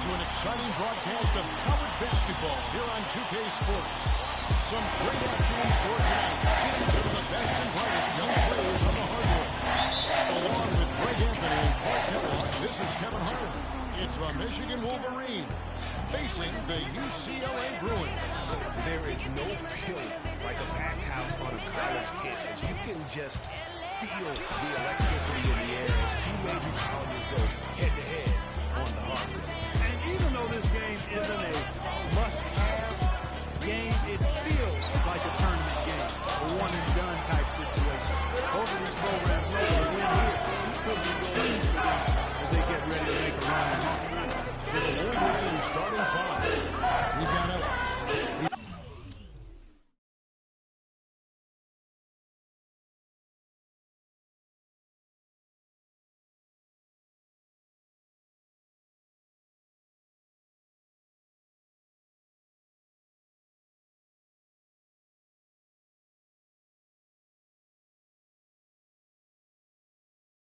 to an exciting broadcast of college basketball here on 2K Sports. Some great action in store tonight. Seeing some of the best and brightest young players on the hardwood. Along with Greg Anthony and Clark Kellogg, this is Kevin Hart. It's the Michigan Wolverines facing the UCLA Bruins. There is no feeling like a packed house on a college campus. You can just feel the electricity in the air as two major colleges go head-to-head on the hardwood. And even though this game isn't a must-have game, it feels like a tournament game, a one-and-done type situation. Both of these programs know that a win here could be huge for them as they get ready to make a run. So the Wolverines starting five. We've got Ellis.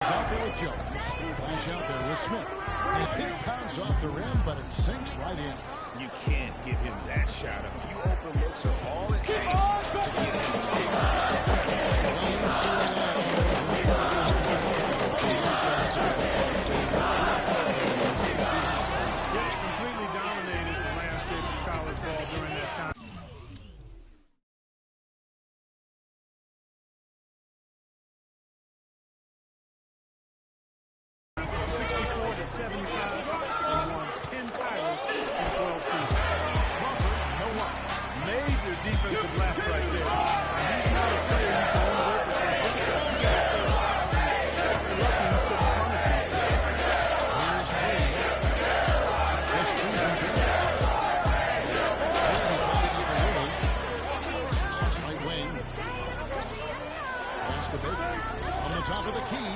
Out there with Jones. Flash out there with Smith. And it pounds off the rim, but it sinks right in. You can't give him that shot. A few open looks are all it takes to get him to take Completely dominated the landscape of college ball during that time. 64 to 75 and won 10 titles in 12 seasons. Crawford, no one. Major defensive lapse right there. And he's not a player who can overwork the defense. You guys stay lucky he couldn't punish him. Here's Hayes. Just losing Jimmy. Right wing. Pass to Baker. On the top of the key.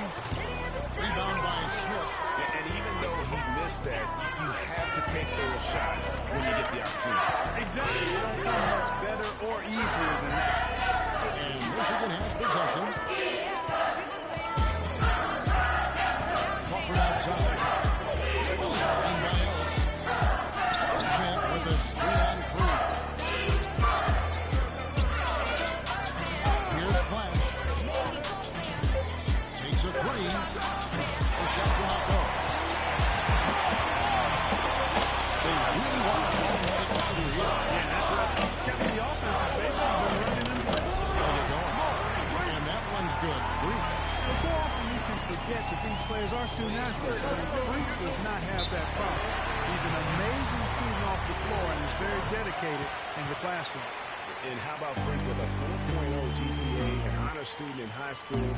Rebound by Smith. And even though he missed that, you have to take those shots when you get the opportunity. Exactly. It don't come much better or easier than that. And Michigan has possession. Crawford outside. Starting by Ellis. Smith with a 3-on-3. Here's Flash. Takes a three. The shot will not go. They really want to find what it can do here. Yeah, that's right. Kevin, the offense has basically been running in place. And that one's good. Free. And so often you can forget that these players are student athletes. I mean, Freak does not have that problem. He's an amazing student off the floor and is very dedicated in the classroom. And how about Frank with a 4.0 GPA, an honor student in high school,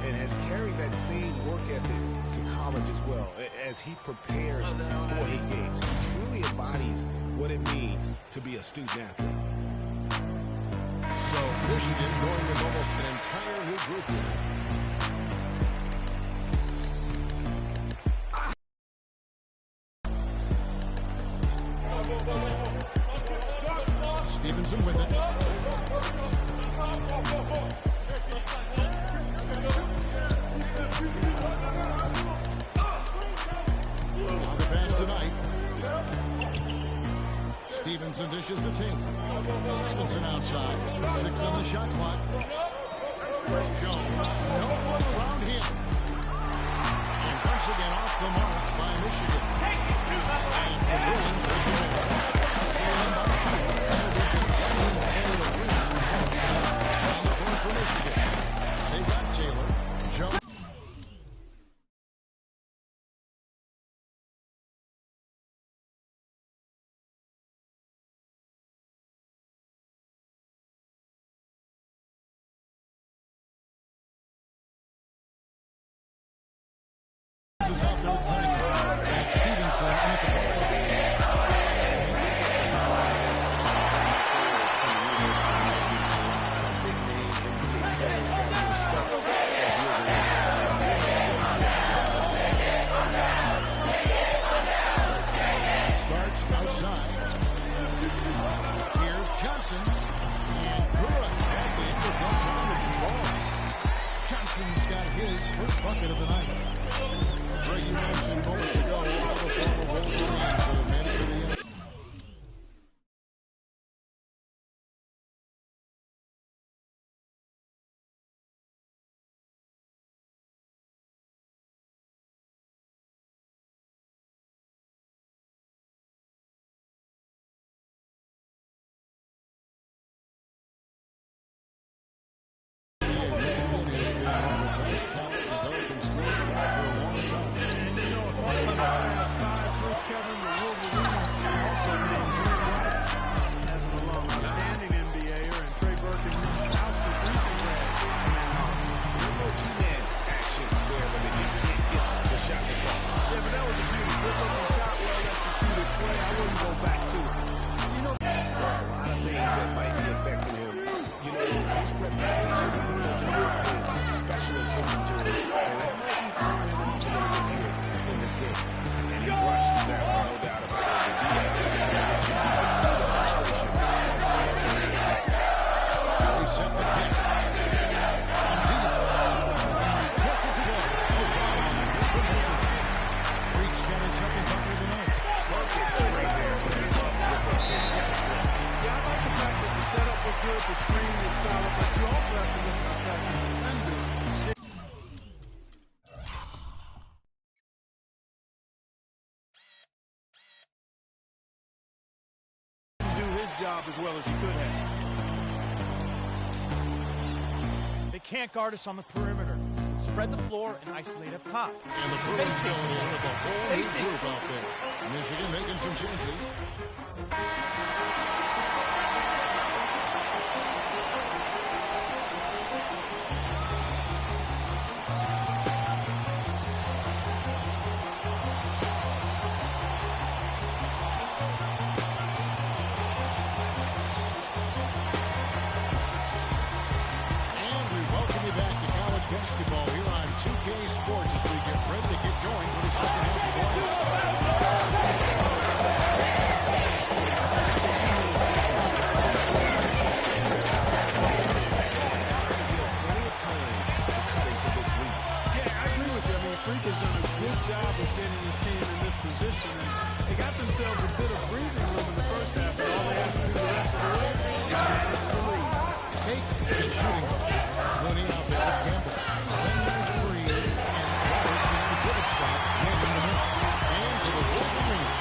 and has carried that same work ethic to college as well as he prepares for his games. He truly embodies what it means to be a student athlete. So Michigan going with almost an entire new group here. Stevenson with it. On the pass tonight. Stevenson dishes to Taylor. Stevenson outside. 6 on the shot clock. Jones. No one around him. And once again off the mark by Michigan. And the Bruins take the win. By 2. On the board for Michigan. They got Taylor. Jones. Is out there with Cunningham. And Stevenson in at the starts outside. Here's Johnson. And good. At the end is on ball. Johnson's got his first bucket of the night. Greg, you mentioned moments ago all the former Wolverines that have made job as well as he could have. They can't guard us on the perimeter. Spread the floor and isolate up top. And the Bruins still in here with a whole new group out there. Michigan making some changes. Basketball here on 2K Sports as we get ready to get going for the second half of play. Still plenty of time to cut into this lead. Yeah, I agree with you. I mean, Freak has done a good job of getting his team in this position, and they got themselves a bit of breathing room in the first half, but all they have to do the rest of the way is manage the lead. Kate is shooting. Looney out there with Campbell. Then there's Green and Roberts in the pivot spot. Man in the middle. And to the Wolverines.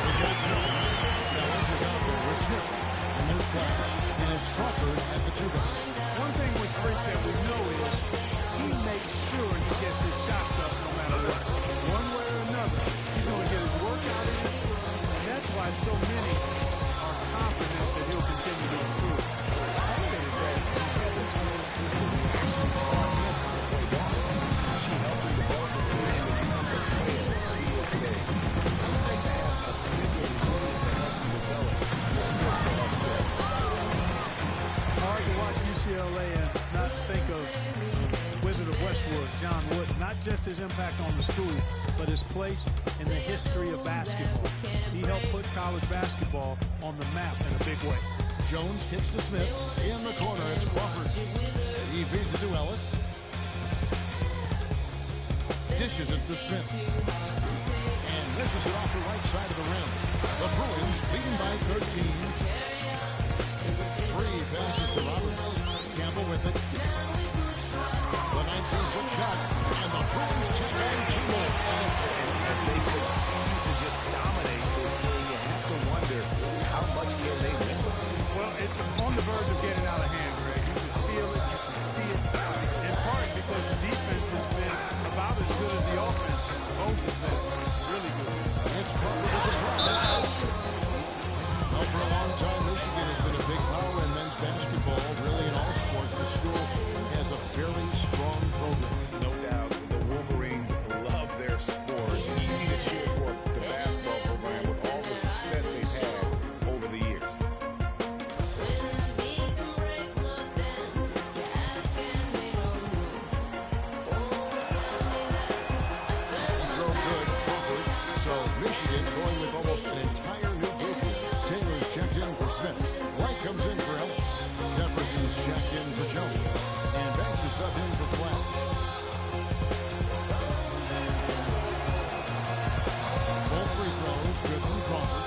We got Jones. Ellis is out there with Smith. And there's Flash. And it's Crawford at the 2-guard. One thing with Freak that we know is he makes sure he gets his shots up no matter what. One way or another, he's going to get his work out in, and that's why so many are confident that he'll continue to improve. Part of it is that he hasn't turned his system. He actually taught him how to play ball. She helped him develop his game and become the player he is today. It's nice to have a sibling willing to help you develop your skill set on the court. Hard to watch UCLA and not think of Wizard of Westwood, John Wood, not just his impact on the school, but his place in the history of basketball. He helped put college basketball on the map in a big way. Jones kicks to Smith. In the corner, it's Crawford. He feeds it to Ellis. Dishes it to Smith. And misses it off the right side of the rim. The Bruins leading by 13. 3 passes to Roberts. Campbell with it. The 19-foot shot. And the Bruins take on 2 more. As they continue to just dominate this game, you have to wonder how much can they win. Well, it's on the verge of getting out of hand, Greg. You can feel it, you can see it, in part because the defense has been about as good as the offense. Both have been really good. It's Crawford with the drop. Well, for a long time, Michigan has been a big power in men's basketball. Really, in all sports, the school has a very strong program. No doubt, the Wolverines love their sport. Easy to cheer for the basketball program with all the success they've had over the years. So Michigan going with almost an entire new group here. Taylor's checked in for Smith. White comes in for Ellis. Jefferson's checked in for Jones. And Banks is subbed in for Flash. Both free throws good from Crawford.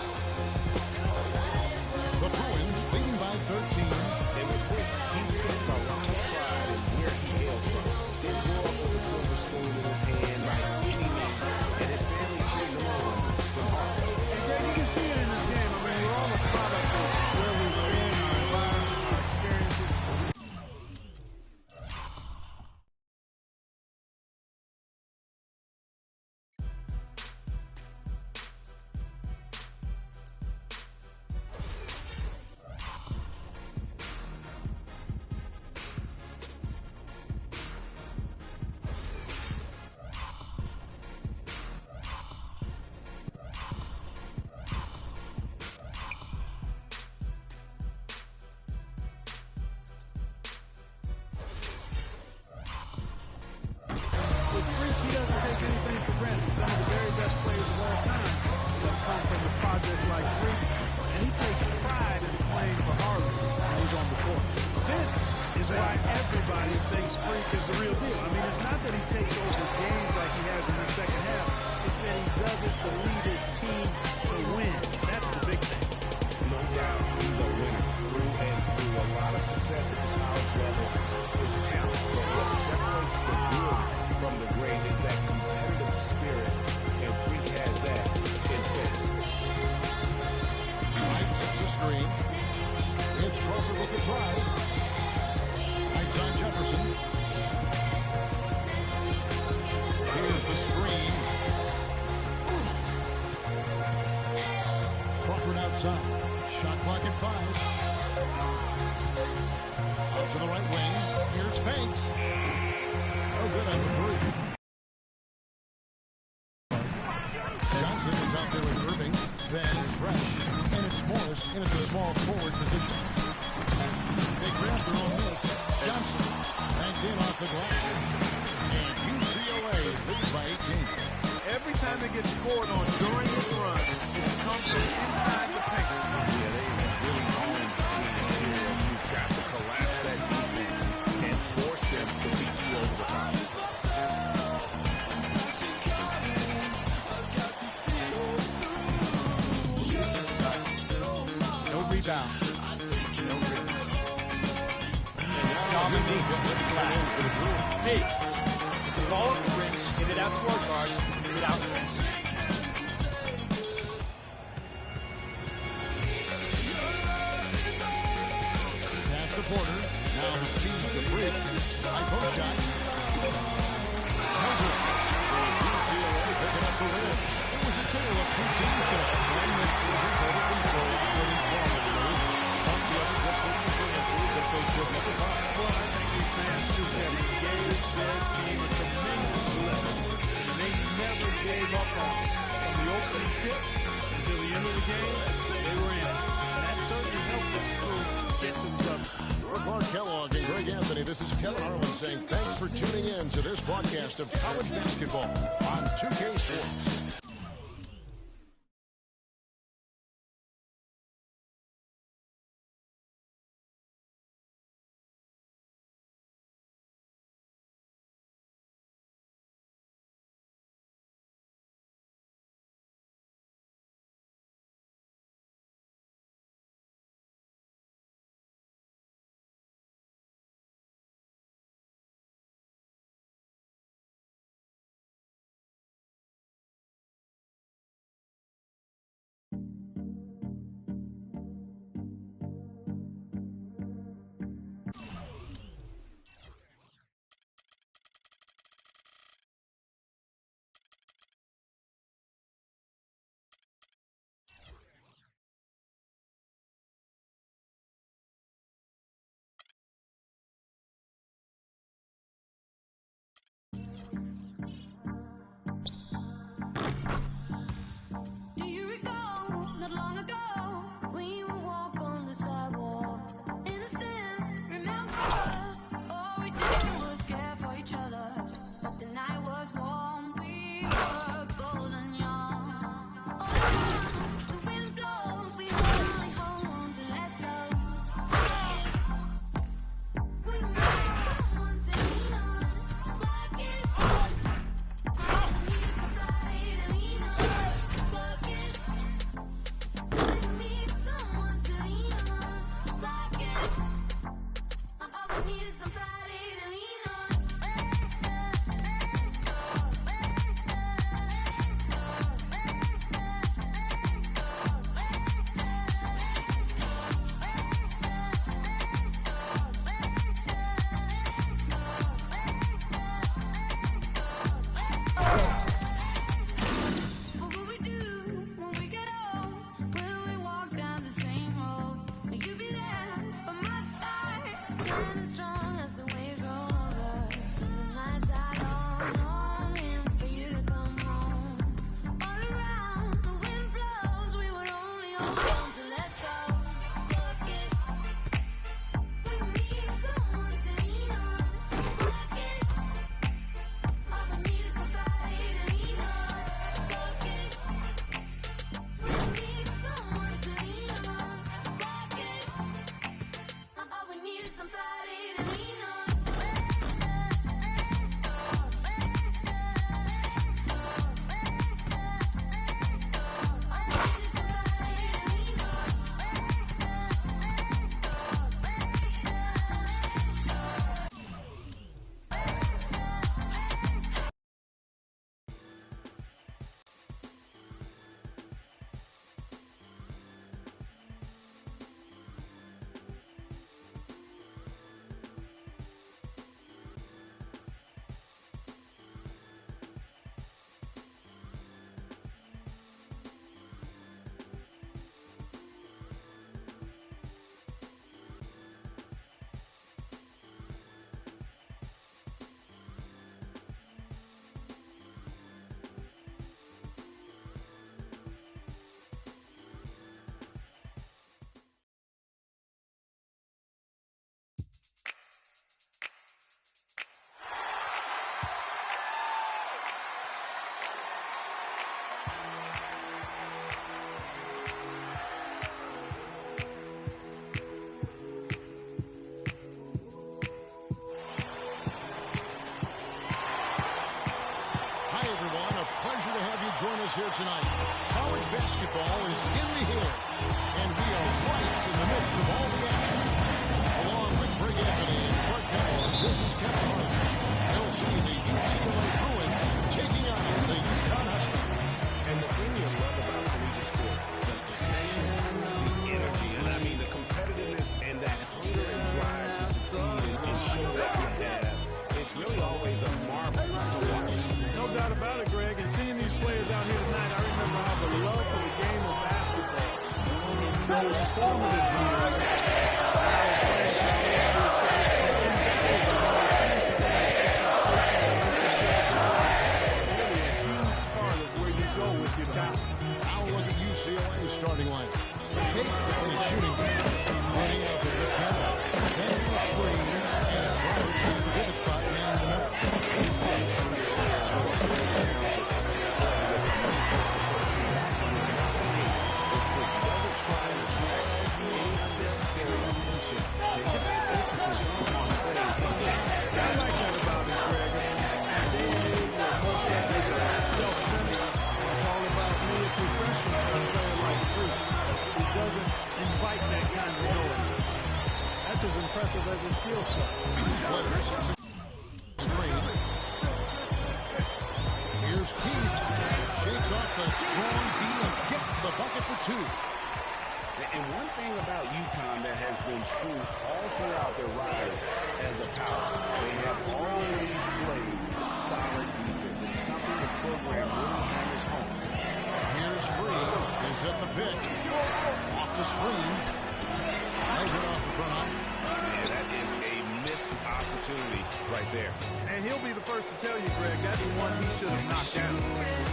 The Bruins leading by 13. And with Rick, he takes a lot of pride in where he hails from. Didn't grow up with a silver spoon in his hand by any means. And his family cheers him on from Harvard. And Greg, you can see it in this game. I mean, we're all a product of where we've been, our environment, our experiences. With Freak, he doesn't take anything for granted. Some of the very best players of all time have come from the projects like Freak, and he takes pride in playing for Harvard when he's on the court. This is why everybody thinks Freak is the real deal. I mean, it's not that he takes over games like he has in the second half. It's that he does it to lead his team to win. That's the big thing. No doubt he's a winner through and through. A lot of success at the college level is talent. But what separates the good from the great is that competitive spirit, and Freak has that in spades. Right to screen. outside. Shot clock at 5. Out to the right wing. Here's Banks. Oh, good on the 3. Johnson is out there with Irving. Then Fresh. And it's Morris in at the small forward position. They grab their own miss. Johnson backed in off the glass. And UCLA leads by 18. Every time they get scored on during this run, it's come from inside the paint. Yeah, they really honed in here. You've got to collapse that defense and force them to beat you over the top. No rebound. No rebound. Dominique. Hey, ball up the rim, get it out to our guard, get it out. Pass to Porter. Now the feed to Freak. High post shot. Held it. So UCLA picking up the win. It was a tale of two teams today. One that was in total control, winning flawlessly. But the other just looks for answers that they could never find. Well, I think these fans too, Kevin, gave their team a tremendous lift. And they never gave up on it. From the opening tip until the end of the game, they were in. And that certainly helped this crew get to the double. For Clark Kellogg and Greg Anthony, this is Kevin Harlan saying thanks for tuning in to this broadcast of college basketball on 2K Sports. here tonight. College basketball is in the air, and we are right in the midst of all the action. Along with Greg Anthony and Clark Powell, this is Kevin Harlan. They'll see the UCLA Bruins taking on the UConn Huskies. And the thing you love about collegiate sports, the passion, the energy, and I mean the competitiveness and that hunger and drive to succeed and show that you have. It's really always a marvel to watch. No doubt about it, Greg. And seeing these players out here tonight, I remember how the love for the game of basketball was formative here. Now look at UCLA's starting line. Big in his shooting. Running out to Rick Campbell. Then here's Free. And it's Roberts in the pivot spot. And the middle. Doesn't try to attract any unnecessary attention. It just focuses on plays. I like that about him, Greg. At the age where most athletes are self-centered, it's all about me as a freshman for a player like Free. He doesn't invite that kind of noise. That's as impressive as his skill set. Splitters. Screen. Here's Keith. Shakes off the strong D and gets the bucket for two. And one thing about UConn that has been true all throughout their rise as a power, they have always played solid defense. It's something the program really hammers home. Here's Free. Is at the pick. Off the screen. Right off the front. And that is a missed opportunity right there. And he'll be the first to tell you, Greg, that's the one he should have knocked down.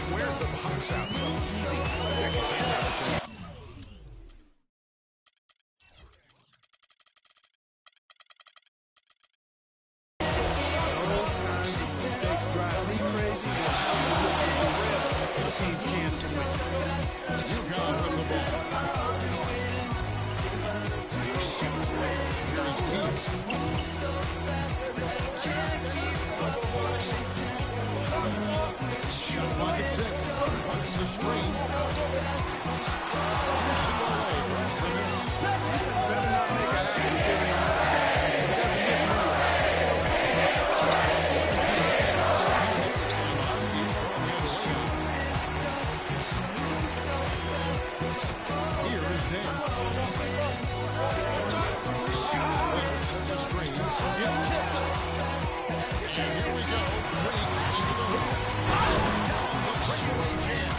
Where's the box out? So easy. Second chance opportunity. Mistakes drive me crazy. The team's chance to win. UConn with the ball. Here's Keith. Clock at 6. Runs the screen. UCLA grabs the miss. Better not make a habit of giving Here is Dan. Sets a screen. It's tipped. And here we go. Ready to the hoop. Down the breakaway jam.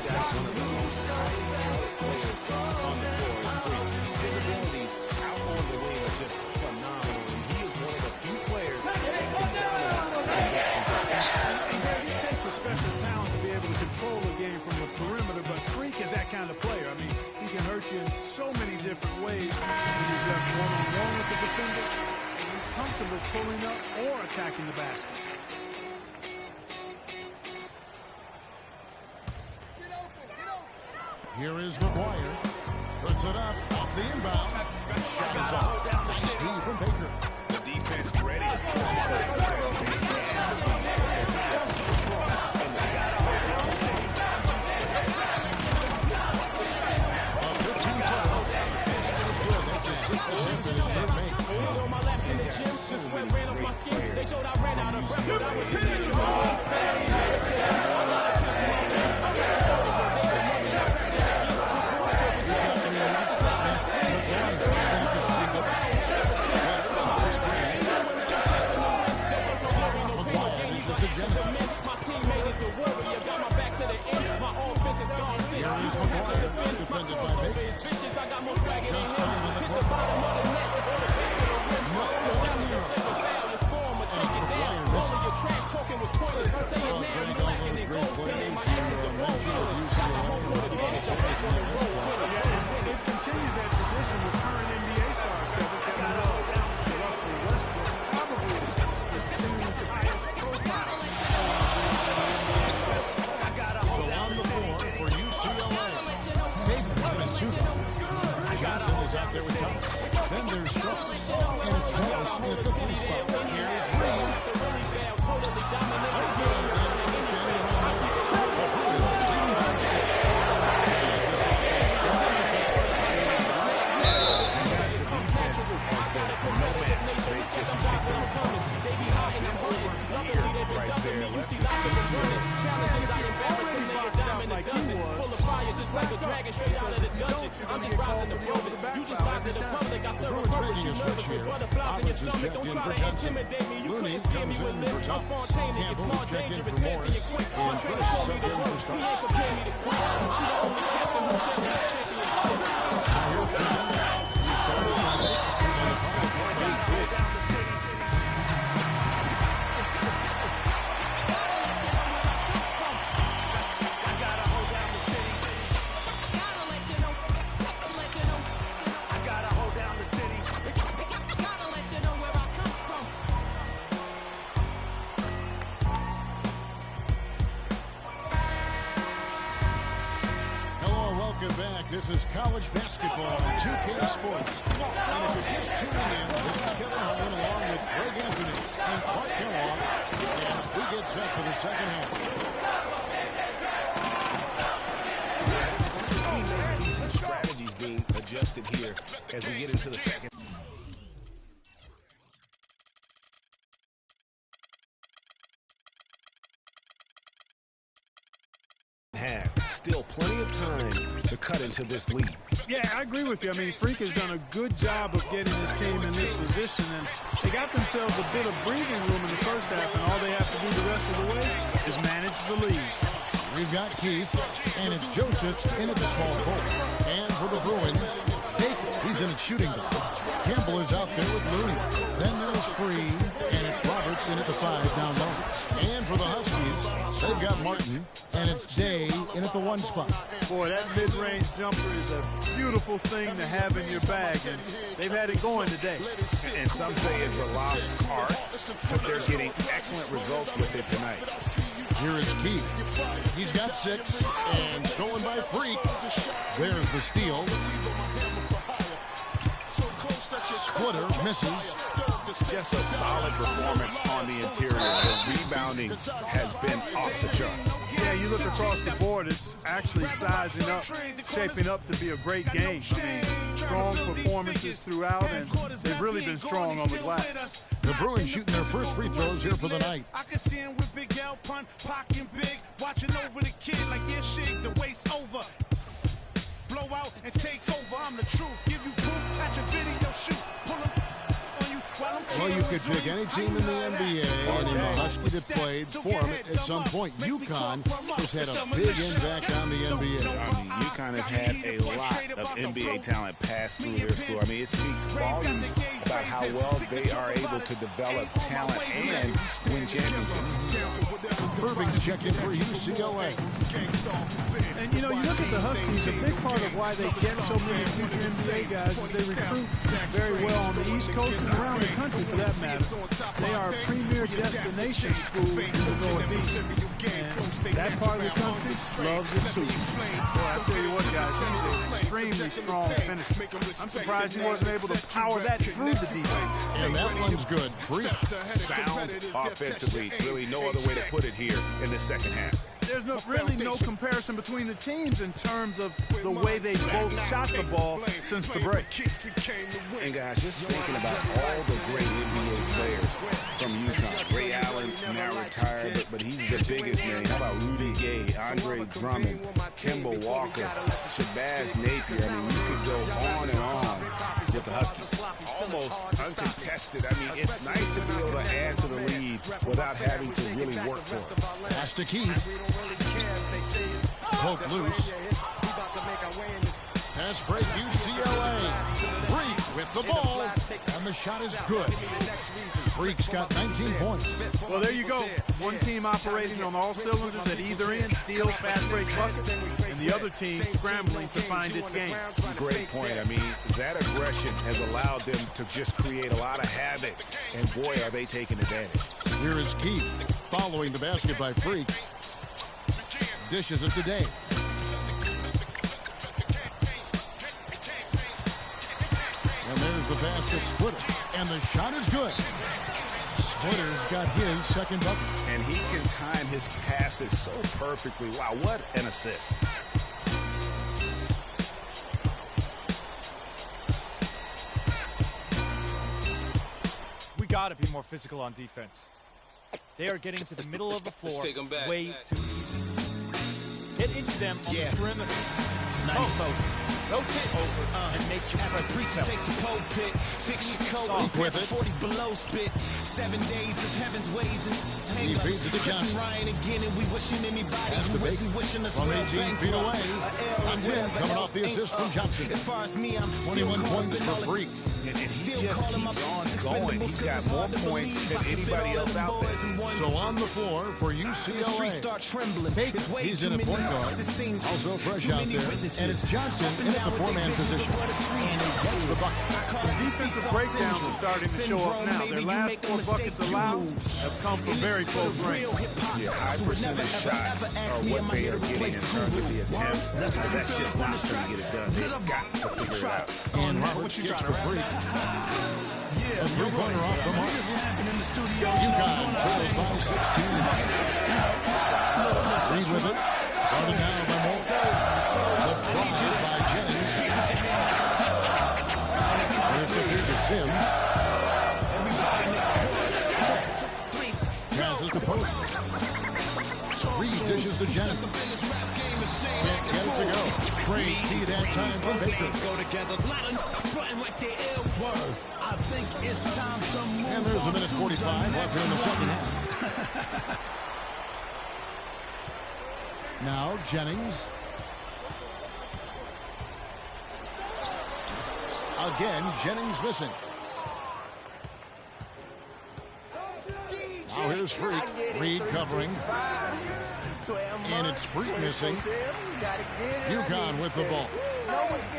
That's one of the most talented players on the floor is Free. His abilities out on the wing are just phenomenal, and he is one of the few players that can dominate that position. It takes a special talent to be able to control the game from the perimeter, but Freak is that kind of player. I mean, he can hurt you in so many different ways. He's left one-on-one with the defender, and he's comfortable pulling up or attacking the basket. Here is McGuire. Puts it up off the inbound. Shot is off. Nice D from Baker. The defense ready to finish that possession. He has to be, as he is so strong. And they got to hold on. A 15-foul. Finish was good. That's his sixth attempt at his third make. On my laps in the gym, the sweat ran off my skin. They thought I ran out of breath, but I was just natural. My teammate is a warrior, got my back to the end. My offense is gone sick. Here is McGuire. My Defended by crossover Baker. is vicious. I got more swagger than Just him. under the Hit the bottom of the net or the back of the rim. Establish a flip or foul and score 'em or take it down. All of your trash talking was pointless. Say it now, he's lacking in goaltending. My actions are wrong. Got the home court advantage. I'm back on the road. They've continued that tradition with current NBA stars, Kevin. Russell Westbrook, probably the team's highest profile. So on the floor for UCLA. Baker's been two. Johnson is out there with Thomas. Then there's Strauss. And it's Morris at the three spot. Here's Reed. just They be hiding, I'm hunting. Luckily, they've been ducking me. You see lots of them running. Challenges, I embarrass them. Lay a dime in a dozen. Full of fire, just like a dragon straight out of the dungeon. I'm just rising the road. You just lie to the public. I serve a purpose. You nervous with butterflies in your stomach. Don't try to intimidate me. You couldn't scare me with lips. I'm spontaneous, smart, dangerous, fancy, and quick. My trainer told me to work. He ain't prepared me to quit. I'm the only captain who said he's championship. This is college basketball on 2K Sports. And if you're just tuning in, this is Kevin Harlan along with Greg Anthony and Clark Kellogg as we get set for the second half. We may see some strategies being adjusted here as we get into the second. Still plenty of time to cut into this lead. Yeah, I agree with you. I mean, Freak has done a good job of getting his team in this position, and they got themselves a bit of breathing room in the first half, and all they have to do the rest of the way is manage the lead. We've got Keith, and it's Joseph in at the small forward. And for the Bruins, Baker, he's in at shooting guard. Campbell is out there with Looney. Then there's Free, and it's Roberts in at the 5 down low. And for the Huskies, they've got Martin, and it's Day in at the 1 spot. Boy, that mid-range jumper is a beautiful thing to have in your bag, and they've had it going today. And some say it's a lost art, but they're getting excellent results with it tonight. Here is Keith. He's got 6, and stolen by Freak. There's the steal. Splitter misses. Just a solid performance on the interior. The rebounding has been off the chart. Yeah, you look across the board, it's actually sizing up, shaping up to be a great game. I mean, strong performances throughout, and they've really been strong on the glass. The Bruins shooting their first free throws here for the night. I can see him with Big L, punt, pocking big, watching over the kid like yeah, shake the waist over. Blow out and take over, I'm the truth. Give you proof at your video shoot. Pull him on you while I'm Well, you could pick any team in the NBA, and in the Husky that played for them at some point. UConn has had a big impact on the NBA. I mean, UConn has had a lot of NBA talent pass through their school. I mean, it speaks volumes about how well they are able to develop talent and win championships. Irving's checking for UCLA. And, you know, you look at the Huskies, a big part of why they get so many future NBA guys is they recruit very well on the East Coast and around the country, for that matter. They are a premier destination school in the Northeast, and that part of the country loves its hoops. Well, I tell you what, guys, he's an extremely strong finisher. I'm surprised he wasn't able to power that through the defense. And that one's good. Free. Sound offensively. Really no other way to put it here in the second half. There's really no comparison between the teams in terms of the way they both shot the ball since the break. And guys, just thinking about all the great NBA players from UConn. Ray Allen now retired, but he's the biggest name. How about Rudy Gay, Andre Drummond, Kemba Walker, Shabazz Napier? I mean, you could go on and on with the Huskies. Almost uncontested. I mean, it's nice to be able to add to the lead without having to really work for it. Pass to Keith. Poke loose. Pass break UCLA. Freak with the ball. And the shot is good. Freak's got 19 points. Well, there you go. One team operating on all cylinders at either end, steals, fast break bucket, and the other team scrambling to find its game. Great point. I mean, that aggression has allowed them to just create a lot of havoc, and boy, are they taking advantage. Here is Keith following the basket by Freak. Dishes it today. And there's the pass to Splitter. And the shot is good. Splitter's got his second bucket. And he can time his passes so perfectly. Wow, what an assist. got to be more physical on defense. They are getting to the middle of the floor way too easy. Get into them on the perimeter. Rotate over and make your presence felt. Takes a pole pit, fix your coat, with it. 40 below spit, 7 days of heaven's ways and He feeds it to Chris and Johnson. Ryan again, and we wishing anybody Has to who be isn't wishing us from well 18 feet bankrupt. away. That's it, coming off the assist from Johnson. As far as me, I'm 21 points for Freak. And he just keeps on going. He's got more points than anybody else out there. So on the floor for UCLA. He's in a point guard, also fresh out there, and it's Johnson in at the four-man position. And he gets the bucket. The defensive breakdowns are starting to show up now. Their last 4 buckets allowed have come from very close range. Yeah, high percentage shots are what they are getting in terms of the attempts. That's just not going to get it done. They've got to figure it out. And Roberts gets the Freak. A three-pointer off the mark. UConn trails by 16. Reed with it. Started now by Moore. The try by Jennings. There's the feed to Sims. Passes to Posey. Reed dishes to Jennings. Can't get it to go. Great tee that time from Baker. I think it's time to move. And there's a minute 45 left here in the second half. Now Jennings. Again, Jennings missing. Now here's Freak. Reed covering. And it's Freak missing. UConn with the ball.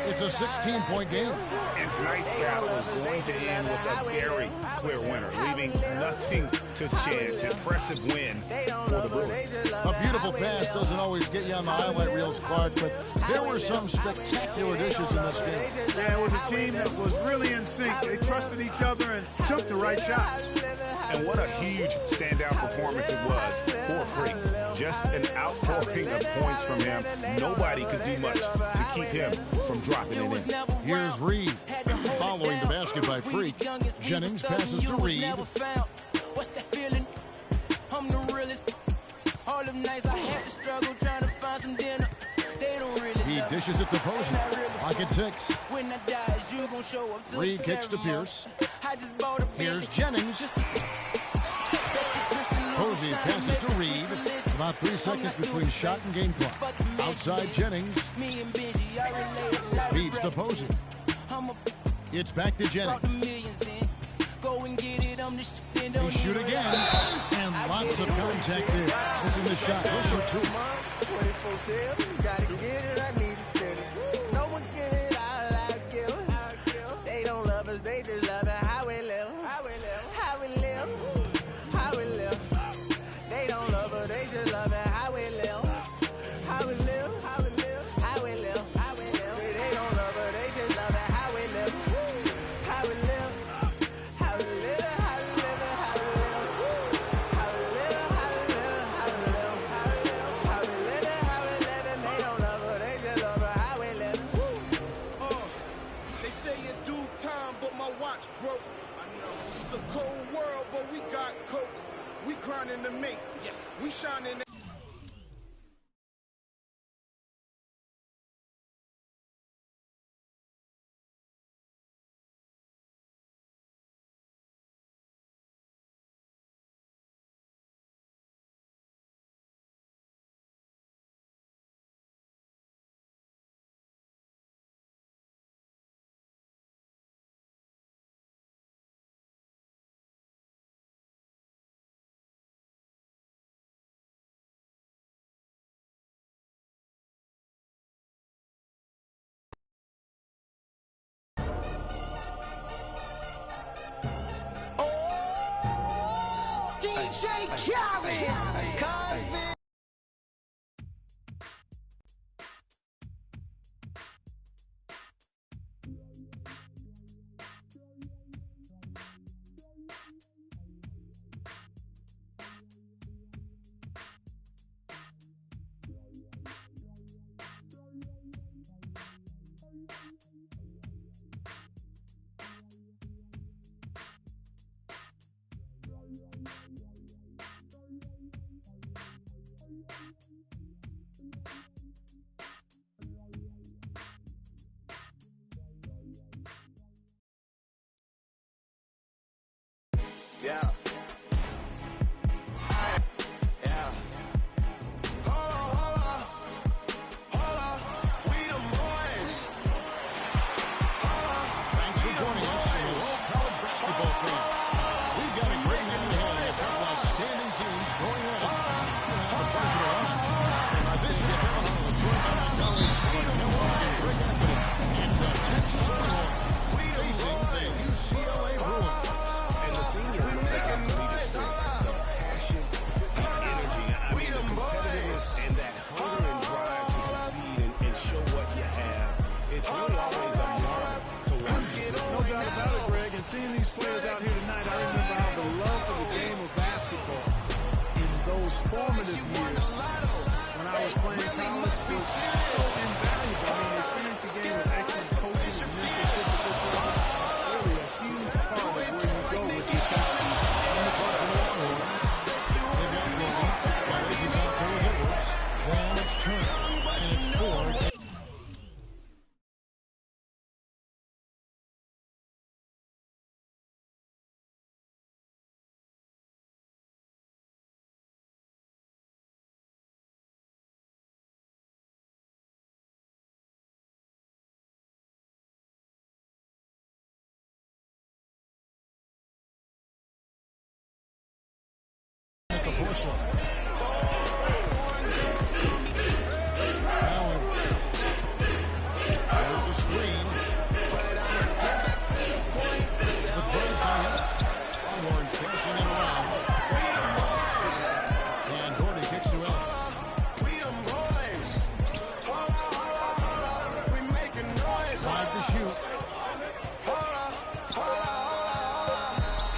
It's a 16-point game. And tonight's battle is going to end with a very clear winner, leaving nothing to chance. Impressive win for the Bruins. A beautiful pass doesn't always get you on the highlight reels, Clark, but there were some spectacular dishes in this game. Yeah, it was a team that was really in sync. They trusted each other and took the right shot. And what a huge standout performance it was for Freak. Just an outpouring of points from him. Nobody could do much to keep him from dropping it in. Here's Reed. Following the basket by Freak. Jennings passes to Reed. What's that feeling? I'm the realest. All them nights I had to struggle trying to find some dinner. They don't really He dishes it to Posey. Pocket 6. When I die, you gon' show up to Reed the kicks to ceremony. Pierce. I just bought a Here's Jennings. Posey passes to Reed. About 3 seconds between shot and game clock. Outside Jennings. Me and Benji, I relate like Feeds to Posey. It's back to Jennings. Go and get it, I'm the shit. They shoot again. And lots of contact there. Missing the shot. He'll shoot 2. 24/7, gotta get it, I need it steady. No one give it all I give. They don't love us, they just love it. How we live, how we live, how we live, how we live. They don't love us, they just love it. How we live, how we live, how we live, how we live, how we live. Say they don't love us, they just love it. How we live, how we live, how we live, how we live, how we live, how we live, how we live, how we live, how we live, how we live. They don't love us, they just love it. How we live. They say in due time, but my watch broke. It's a cold world, but we got coats. We grinding to make. Yes. We shining. DJ Khaled. Yeah. Yeah. Hold on. We the boys. Thanks for joining us in the World College Basketball Fan. We've got a great man ahead of a couple outstanding teams going at it. We'll have the pleasure of this is Kevin Harlan, joined by my colleagues Greg Anthony and the Texas Longhorns facing the UCLA Bruins. And the thing you love about collegiate sports, the passion, the energy, the competitiveness, and that hunger and drive to succeed and show what you have. It's really always a marvel to watch. No doubt about it, Greg. And seeing these players out here tonight, I remember how the love for the game of basketball in those formative years when I was playing college was so invaluable. I mean, the experience you gain with excellent coaching and mentorship at this level, really a huge part of where you go with your talent. They've got Rossi, he's out there with Edwards. Well, it's Turner, and it's Ford. At the Porcelain. Allen. There's the screen. The play by Ellis. Longhorns passing it around. And Gordy kicks to Ellis. Five to shoot.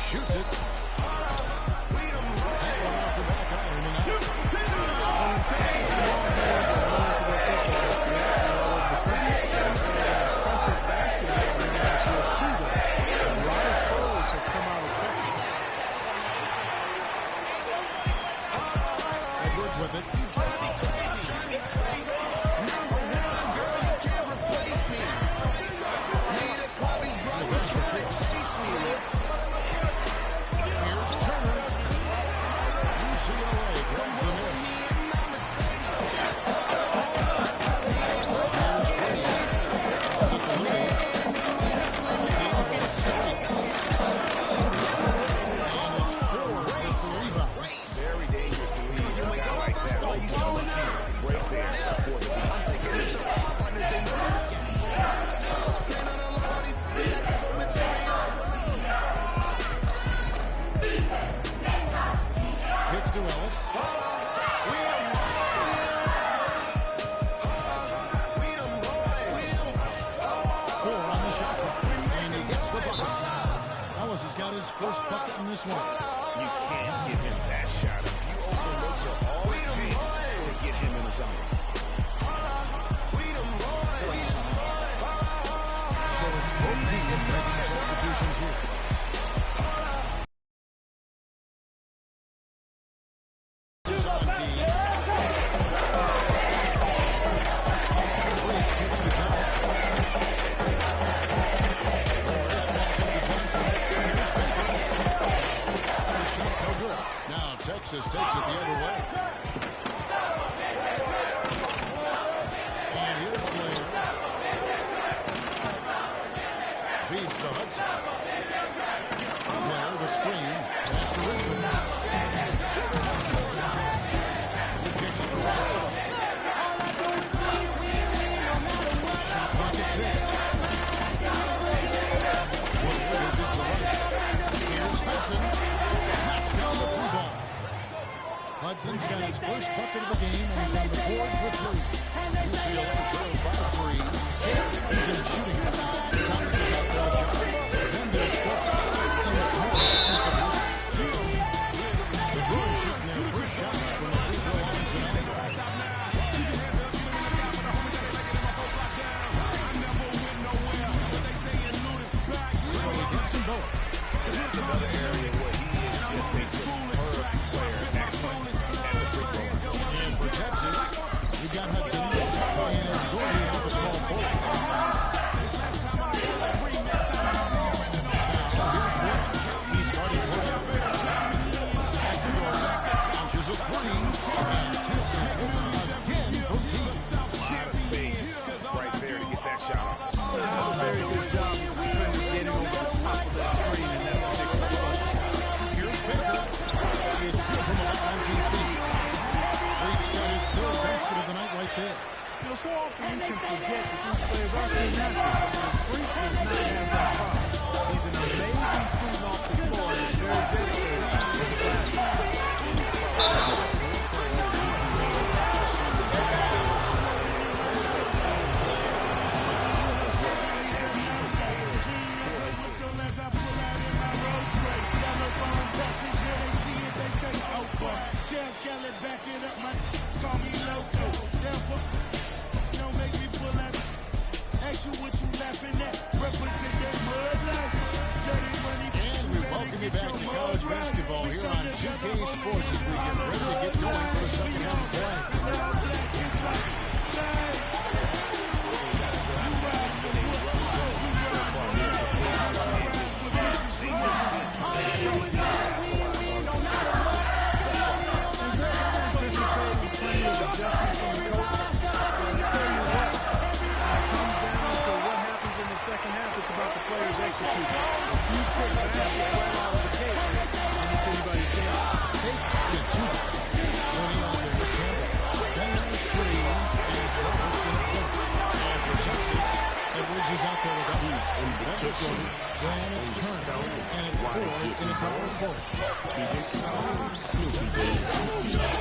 Shoots it. Edwards with it. Here's Turner. UCLA grabs the miss. Very dangerous to leave a guy like that. Right there. I'm taking this Kicks to Ellis. Four on the shot clock. And he gets the bucket. Ellis has got his first bucket in this one. You can't give him that shot. You open looks are all it takes to get him in the zone. So it's both teams making substitutions here. On D. Great pitch to Johnson. Morris passes to Johnson. Here's Baker. The shot no good. Now Texas takes it the other way. And here's Blair. Feeds to Hudson. Blair, the screen. Back to Richmond. He kicks it to Ross. Shot clock at 6. Blair loses the rush. Here's Hudson. Knocks down the blue ball. Hudson's got his first bucket of the game, and he's on the board for 3. UCLA trails by 3. He's in the shooting position. Thomas is out there with Johnson. Then there's Stokes. And it's Morris in position. The Bruins shooting their first shots from the free throw line tonight. So he gets them both. That's another area where he is just a superb player. Excellent at the free throw line. And for Texas, we got So often we can forget that these players are student athletes, but Freak does not have that problem. He's an amazing student off the floor and is very dedicated to the classroom. Back it up, man. Call me loco. Therefore, don't make me pull out. Ask you what you laughing at. Represent that mud life. Dirty money. And we welcome you back to college basketball here on 2K Sports as we get ready to get going for the second half of play. Second half, it's about the players executing. If you put basket right out of the gate, and it's anybody's game. Take the two. Running out there with Campbell. Then there's Green and Roberts in the center. And for Texas, Edwards is out there with Edwards. Then it's Jordan. Then it's Turner. And it's Ford in the power forward. Snoopy Day.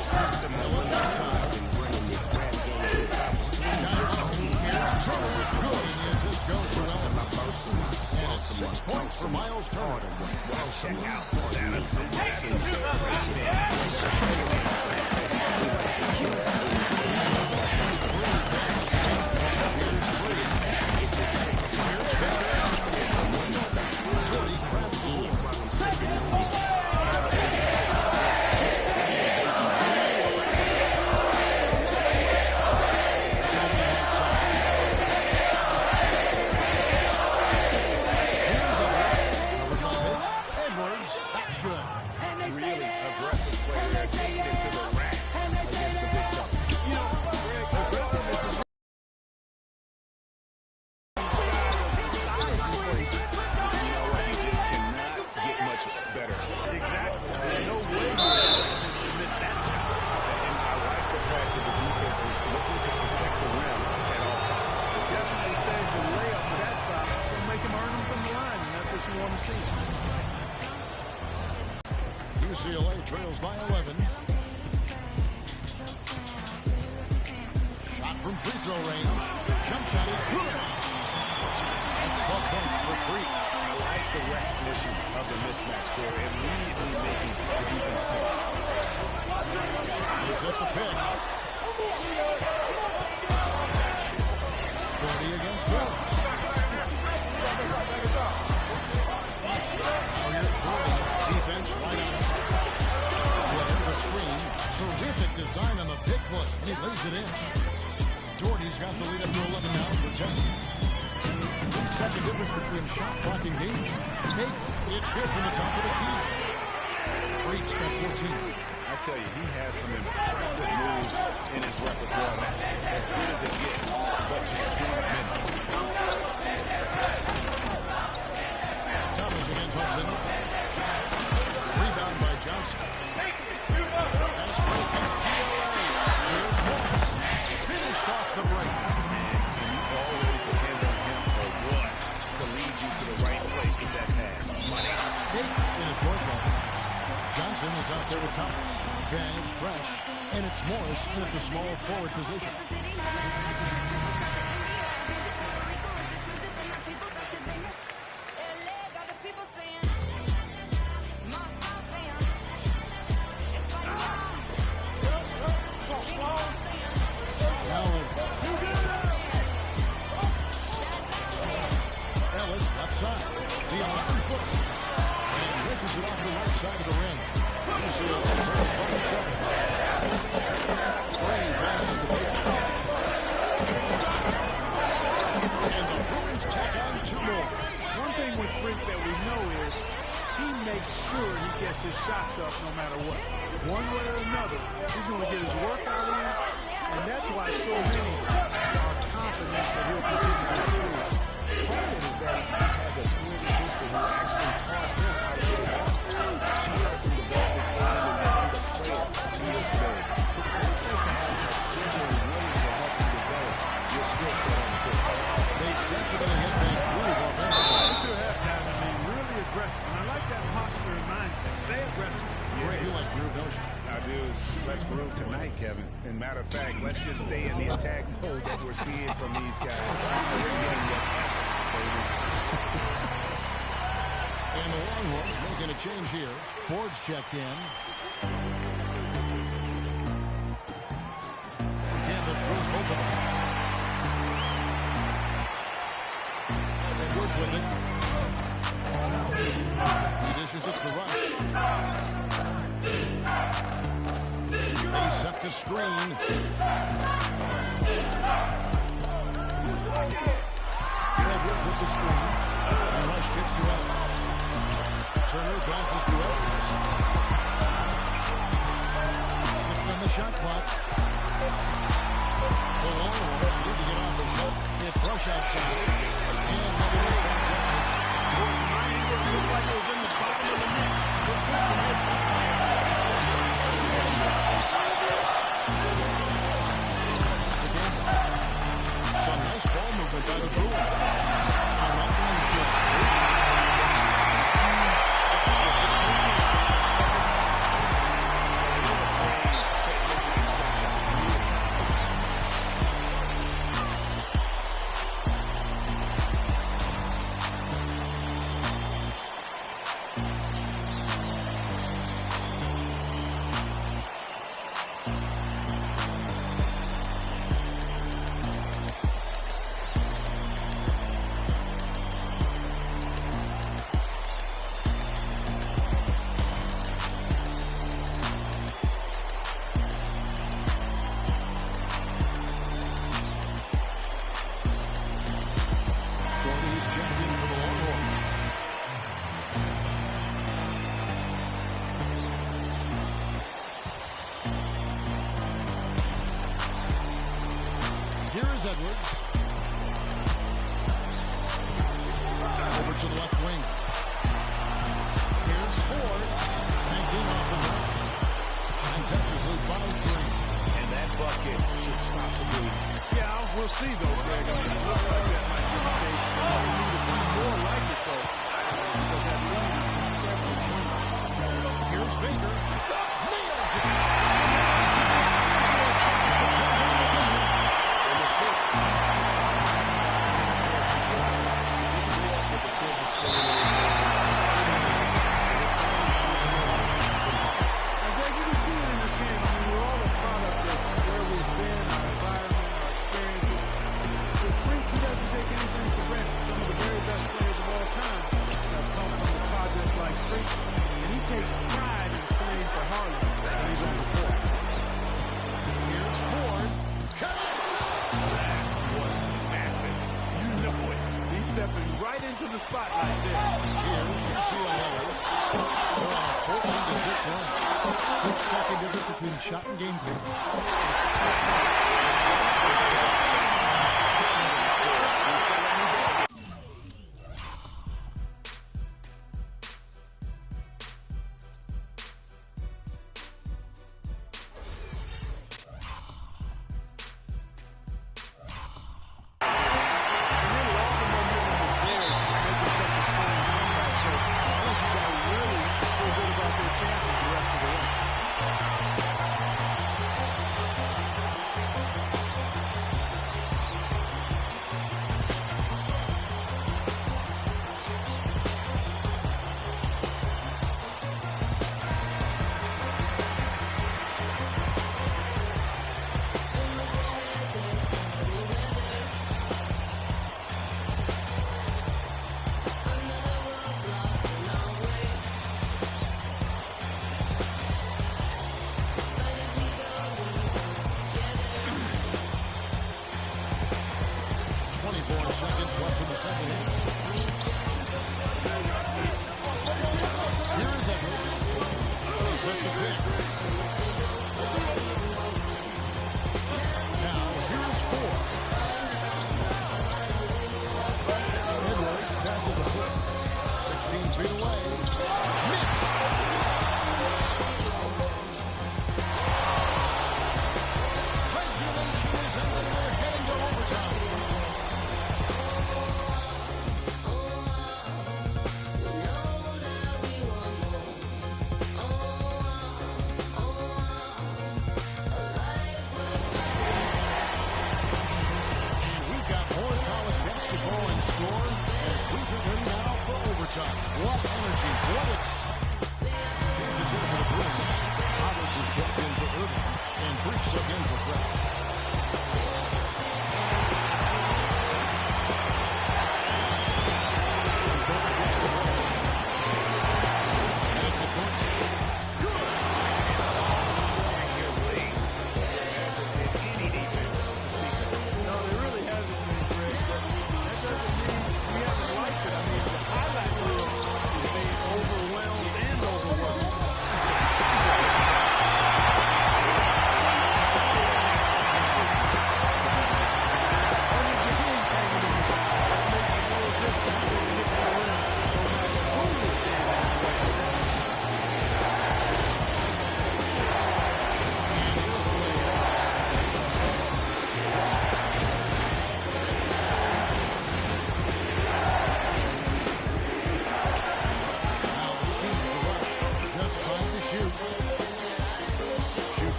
System of one time and bringing this rap game since I was 3 years old. Here's Turner. Good. And he has his go-to. And it's 6 points for Miles Turner. Well, check out that assist. UCLA trails by 11. Shot from free throw range. Jump shot is good. That's 12 points for Freak. I like the recognition of the mismatch there, immediately making the defense pay. He's at the pick. 40 against Rose. Now here's Jordan. Defense right on. The screen. Terrific design on the pick foot. And he lays it in. Doherty's got the lead up to 11 now for Texas. 2-second difference between shot clock and game. Make it's good from the top of the key. Freak's got 14. I tell you, he has some impressive moves in his repertoire. That's as good as it gets. But just 3 minutes. Thomas against Hudson. Rebound by Johnson. Fast break NCAA. Here's Morris. Finished off the break. And you always depend on him or what to lead you to the right place with that pass. Fake in the court ball. Johnson is out there with Thomas. Then it's Fresh. And it's Morris in at the small forward position. Ellis left side. The 11-footer. And misses it off the right side of the rim. UCLA first by 7. Free passes the ball. And the Bruins tack on 2 more. One thing with Freak that we know is he makes sure he gets his shots up no matter what. One way or another, he's going to get his work out of him, and that's why so many are confident that he'll continue to improve. Part of it is that he has a twin sister who actually taught him how to hit a ball. She helped him develop his game and become the player he is today. It's nice to have a sibling willing to help him develop. Let's groove tonight, Kevin. And matter of fact, let's just stay in the attack mode that we're seeing from these guys. And the Longhorns making a change here. Ford's checked in. Campbell throws both of them. Edwards with it. He dishes it to Rush. They set the screen. Edwards with the screen. And Rush kicks to Ellis. Turner passes to Edwards. 6 on the shot clock. The Longhorns need to get off the shot. It's Rush outside. And another miss by Texas. Looked like it was in the bottom of the net. Some nice ball movement by the Bruins. And that one's good. Edwards. Over to the left wing. Here's Ford. Tanking off the glass. And Texas leads by 3. And that bucket should stop the bleed. Yeah, we'll see, though, Greg. I mean, it looks like that might be the case. They need to be more like it, though, because that lead is definitely winning. Here's Baker. Nails it. Stepping right into the spotlight there. Here's UCLA. They're on a 14-6 run. 6-second difference between shot and game point.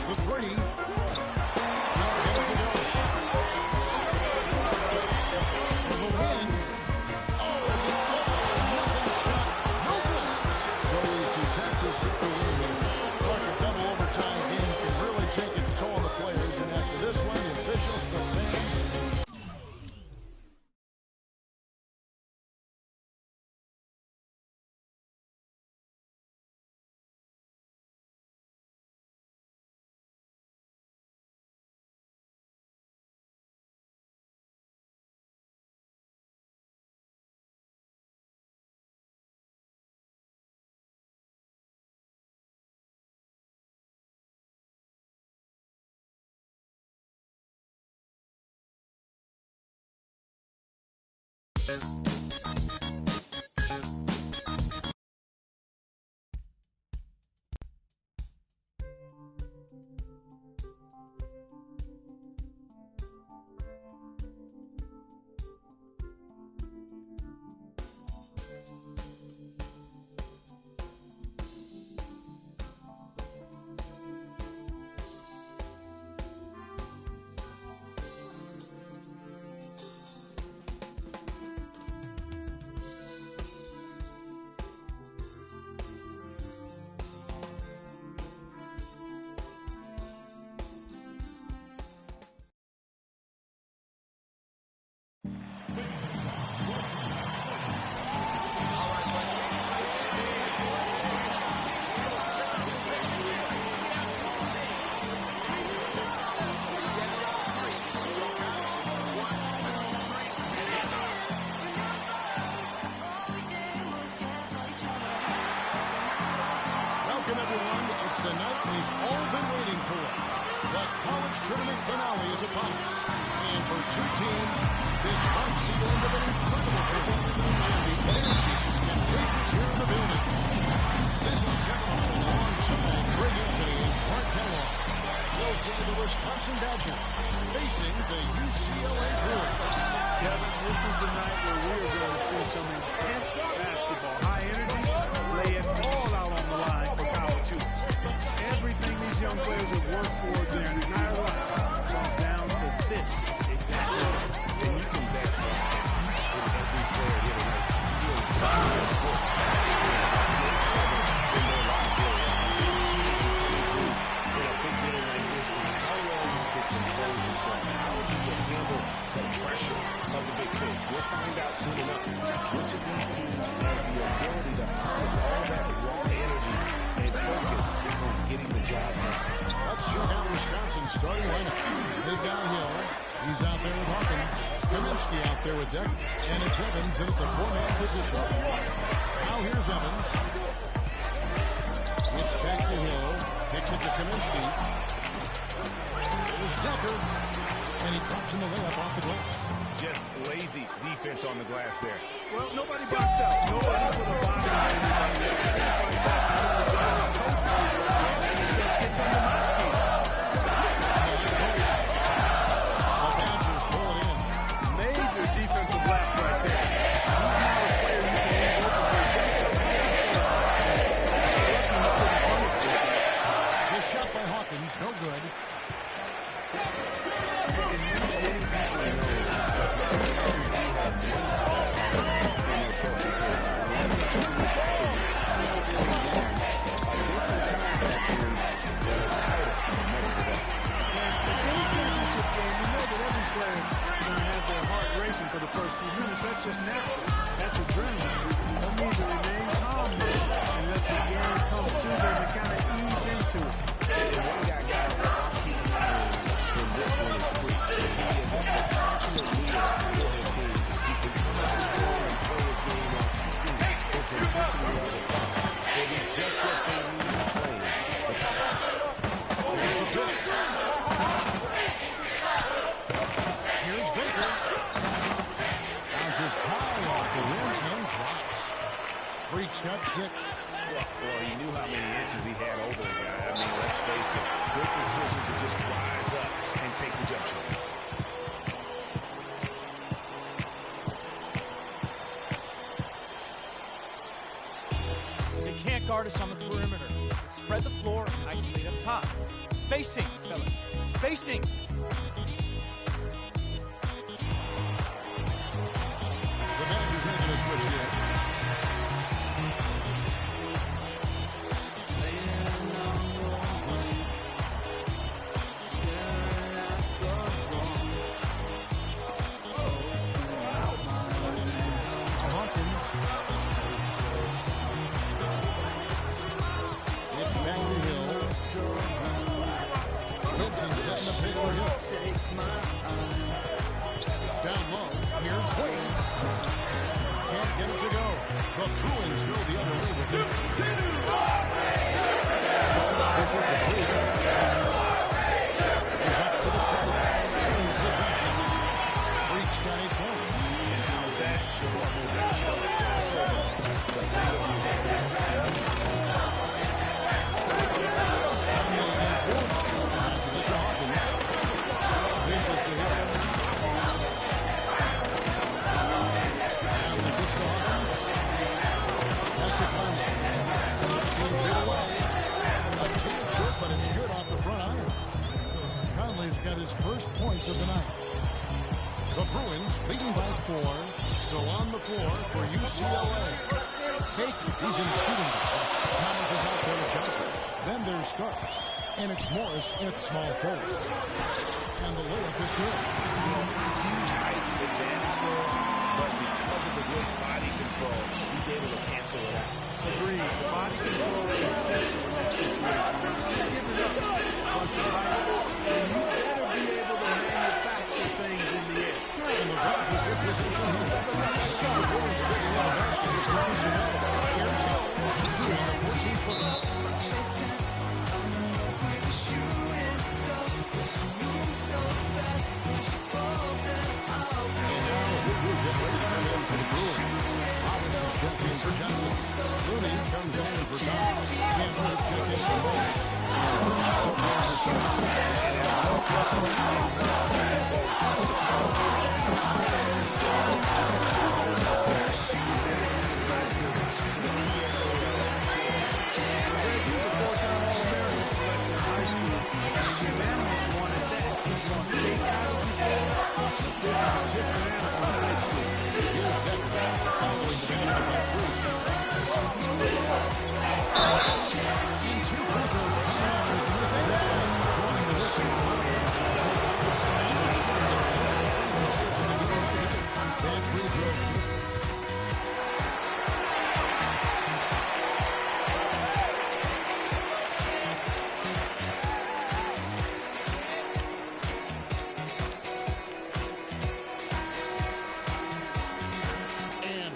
Shoots the three. Not going to go. For the win. Oh, nothing shot. No good. So easy. Texas with the win. Like a double overtime game can really take its toll on the players. And after this one, the officials, the fans. Welcome, everyone. It's the night we've all been waiting for. The college tournament finale is upon us. And for two teams, this marks the end of an incredible tournament. And the energy is contagious here in the building. This is Kevin Hall alongside Greg Anthony and Clark Kellogg. They'll say the Wisconsin Badgers facing the UCLA Bruins. Kevin, this is the night where we are going to see some intense basketball. High energy, lay it all out on the line for college hoops. Everything these young players have worked towards their entire life comes down to this exactly. And you can bet that each and every player here tonight feels in their life. In a big game like this is how long you can control yourself. How do you handle the pressure of the big stage? We'll find out soon enough which of these teams has the ability to harness all that raw energy and focus on getting the job done. Let's check out Wisconsin's starting lineup. They've got Hill. He's out there with Hawkins. Kaminsky out there with Deck. And it's Evans in at the four-man position. Now here's Evans. It's back to Hill. Takes it to Kaminsky. There's Decker. And he pops in the layup off the glass. Just lazy defense on the glass there. Well, nobody boxed out. Nobody put a body on anybody. Gets under my skin. The Badgers pull it in. Major defensive lapse right there. He's not a player you can leave open for The shot by Hawkins, no good. For the first few minutes, that's just natural. That's adrenaline. That means to remain calm and let the game come to them and kind of ease into it. And one guys that I'm keeping an eye on when this one is free. He is a passionate leader for his team. He can come out and score and play his game off his intensity on the front. It'll be just what they need to play the top of it. Here's the pick. Here's Baker. Bounces high off the rim and drops. Freak's got 6. Well, he knew how many inches he had over the guy. I mean, let's face it. Good decision to just rise up and take the jump shot. They can't guard us on the perimeter. Spread the floor and isolate up top. Spacing, fellas. Spacing. The Badgers making a switch here. Hawkins. It's back to Hill. Gibson setting the pick for Hill. Down low. Here's Wade. Can't get it to go. The Bruins go the other way with this. He's up to the strike. Brings the Johnson. Breach got 8 points. How's that? Passes it to Hawkins. Vicious to Hill. And the pitch to Hawkins. That's to Conley. 16 feet away. A team short, but it's good off the front iron. Conley's got his first points of the night. The Bruins leading by 4. So on the floor for UCLA. Cake, he's in shooting. Thomas is out there to Johnson. Then there's Starks. And it's Morris at small forward. And the layup is good. Huge height advantage there, but because of the good body control, he's able to cancel it out. Agreed. The body control is essential in that situation. You're giving up a bunch of height, and you better be able to manufacture things in the air. And the Badgers with position here. The Bruins picking up a basket. Here's Hill. Shooting a 14-footer. Champion for Johnson. Rooney comes in for Thomas. Can't move, check in for Morris.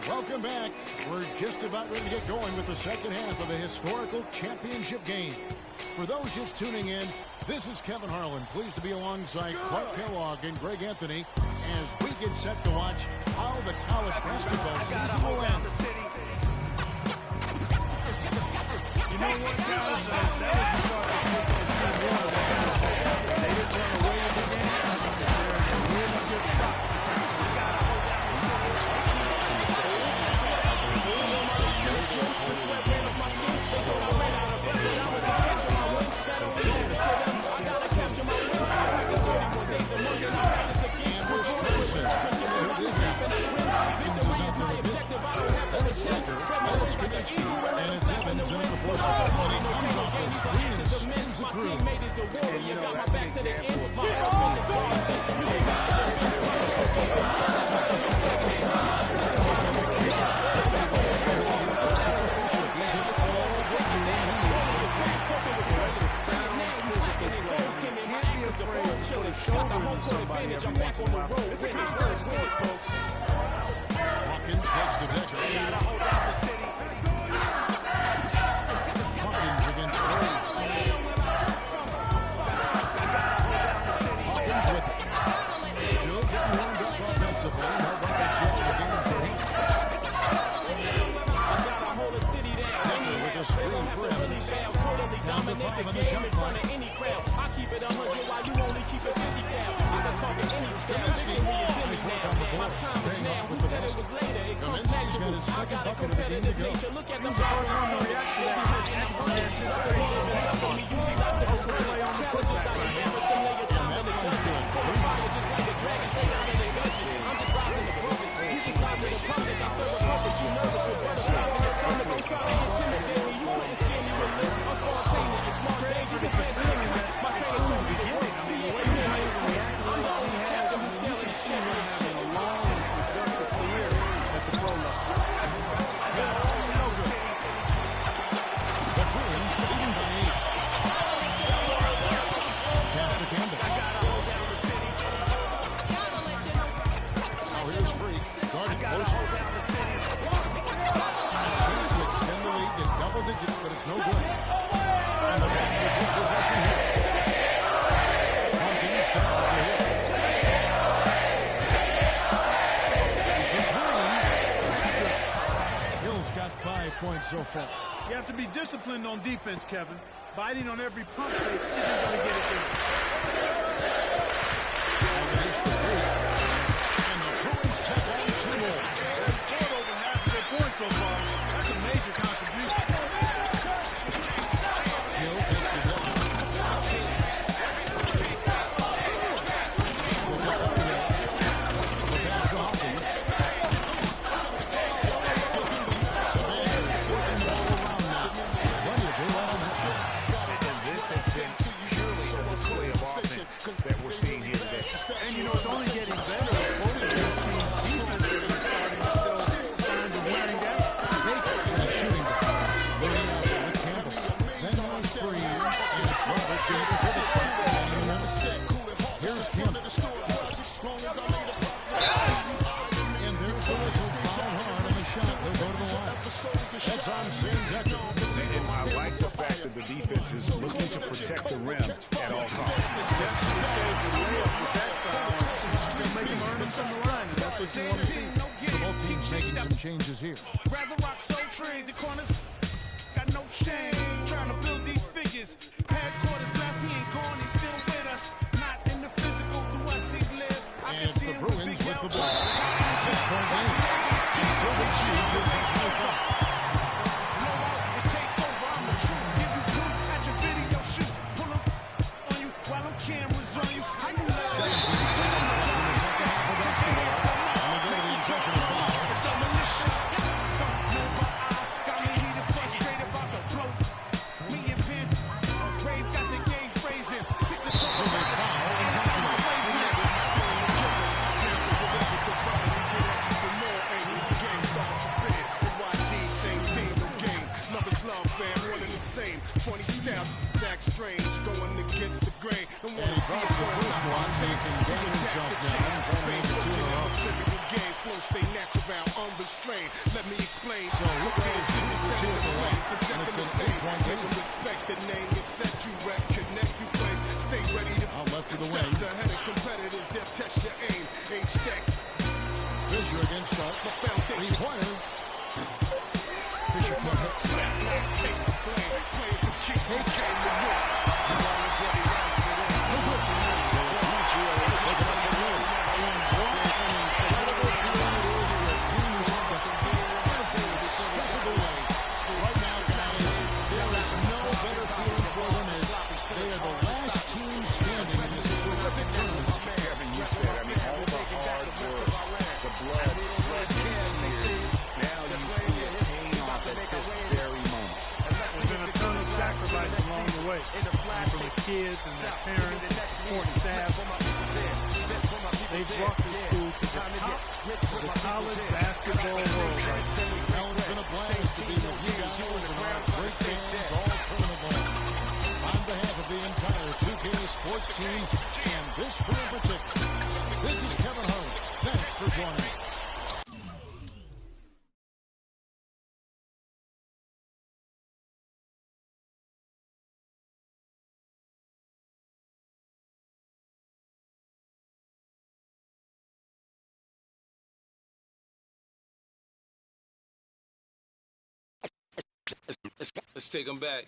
Welcome back. We're just about ready to get going with the second half of a historical championship game. For those just tuning in, this is Kevin Harlan, pleased to be alongside Clark Kellogg and Greg Anthony as we get set to watch how the college basketball season will end. You know what, guys? That was the start of football's team one. They didn't run away with the game. They're in a really good spot. We got to hold down the And it's Evans in the force when he comes off the screen and spins it through. And you know, that's an example It's a conference game, folks. Hawkins gets to Decker. Hawkins against Wade. Hawkins with it. Still getting warmed up offensively. No buckets yet. The game for him. Decker with a screen for Evans. Down to 5 on the shot clock. I keep it 100 while you only keep it 50 down. I can conquer any scale. Nice work on the board. Staying off with the basket. Kaminsky's got his second bucket of the game to go. Look at them first one to react to that. Excellent anticipation. Play on the makes you nervous with butterflies in your stomach. Don't try to intimidate me. You couldn't scare me with lips. I'm spontaneous, smart, dangerous, transparent. My trainer told me to work. I'm the only captain who's sailing the championship. A long and productive career at the pro level. The Bruins leading by 8. Pass to Campbell. Now here's Freak. Guarded closely. Chance to extend the lead to double digits, but it's no good. And the Panthers with possession here. Hawkins passes to Hill. Shoots a three. That's good. Hill's got 5 points so far. You have to be disciplined on defense, Kevin. Biting on every pump fake isn't going to get it done. And the Bruins take on 2 more. They've scored over half of their points so far. That's a major contribution. Hill gets the double. The pass to Hawkins. Savannah's working the ball around now. What do you do on that shot? And this has been purely a display of offense that we're seeing here today. And you know, it's only getting better. Both of these teams' defenses are starting to show signs of wearing down. That shooting guard. Moving out there with Campbell. Then there's Green. And Roberts in the city spot. Here's Campbell. And there's the whistle. Foul hard on the shot. They'll go to the line. That's on Sam Decker. And I like the fact that the defense is looking to protect the rim at all costs. Steps to save the layup with that foul. They'll make him earn it from the line. And that's what you want to see. So both teams making some changes here. Rather rock so trade, the corners got no shame. Trying to build these figures. Headquarters left, he ain't gone, he's still with us. Not in the physical, to us he live. I And can it's see the him Bruins big with the L. ball. 6-point game. So the Chiefs will take no foul. And take over, I'm the truth. Give you proof at your video shoot. Pull up on you while them cameras on you. How you let 17 seconds left in the second half of basketball. And they go to the intentional foul. it's the militia. Don't know my eye. Got me heated, frustrated about the blow. Me and Ben, Brave got the gauge raising. Sick to So they foul intentional. Same 20 steps, Zach Strange going against the grain. And And he drops the first one. He can gain himself now and try to make it 2 in a row. typical game flow, stay natural, unrestrained. Let me explain. So look at it, it's a 2 at the line. And it's an 8-point Make game. them respect the name you set, you rep, connect, you play. Stay ready to Out left to the wing. steps ahead of competitors, they'll test your aim. H-stack, Fisher against Stark. the foundation. Three-pointer. Fisher can't hit. Snap, not take the blame. Playing for keeps, who came to win? They are the last team standing in this terrific tournament. Kevin, you said, I mean, all the hard work, the blood, sweat, and tears. Now you see it paying off at this very moment. There's been a ton of sacrifice along the way. From the kids and their parents, support staff. They've brought this school to the top of the college basketball world. Now it's been a blast to be with you guys and our great fans all tournament long. On behalf of the entire 2K sports team and this crew in particular, this is Kevin Hart. Thanks for joining us. Let's take them back.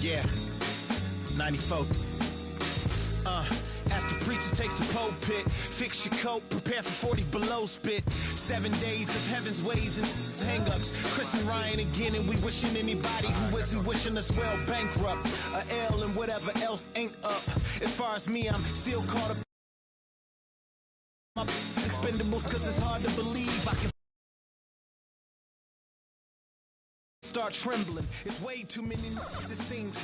Yeah, 94. As the preacher takes the pulpit, fix your coat, prepare for 40 below spit. 7 days of heaven's ways and hang-ups. Chris and Ryan again, and we wishing anybody who isn't wishing us well bankrupt. A L and whatever else ain't up. As far as me, I'm still caught up. My expendables, cause it's hard to believe I can start trembling. It's way too many it seems,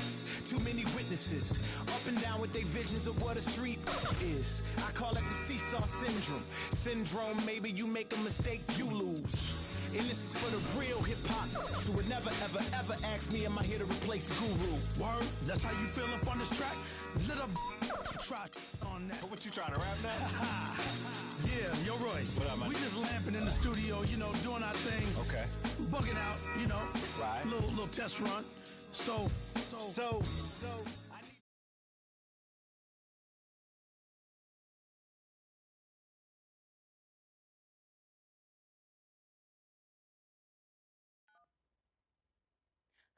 too many witnesses. Up and down with their visions of what a street is. I call it the seesaw syndrome. Syndrome, maybe you make a mistake, you lose. And this is for the real hip-hop, so would never, ever, ever ask me, am I here to replace Guru? Word, that's how you feel up on this track? Little try on that. What you trying to rap now? Yeah, yo, Royce. What up, man? We just lamping in the studio, you know, doing our thing. Okay. Bugging out, you know. Right. Little test run. So. I need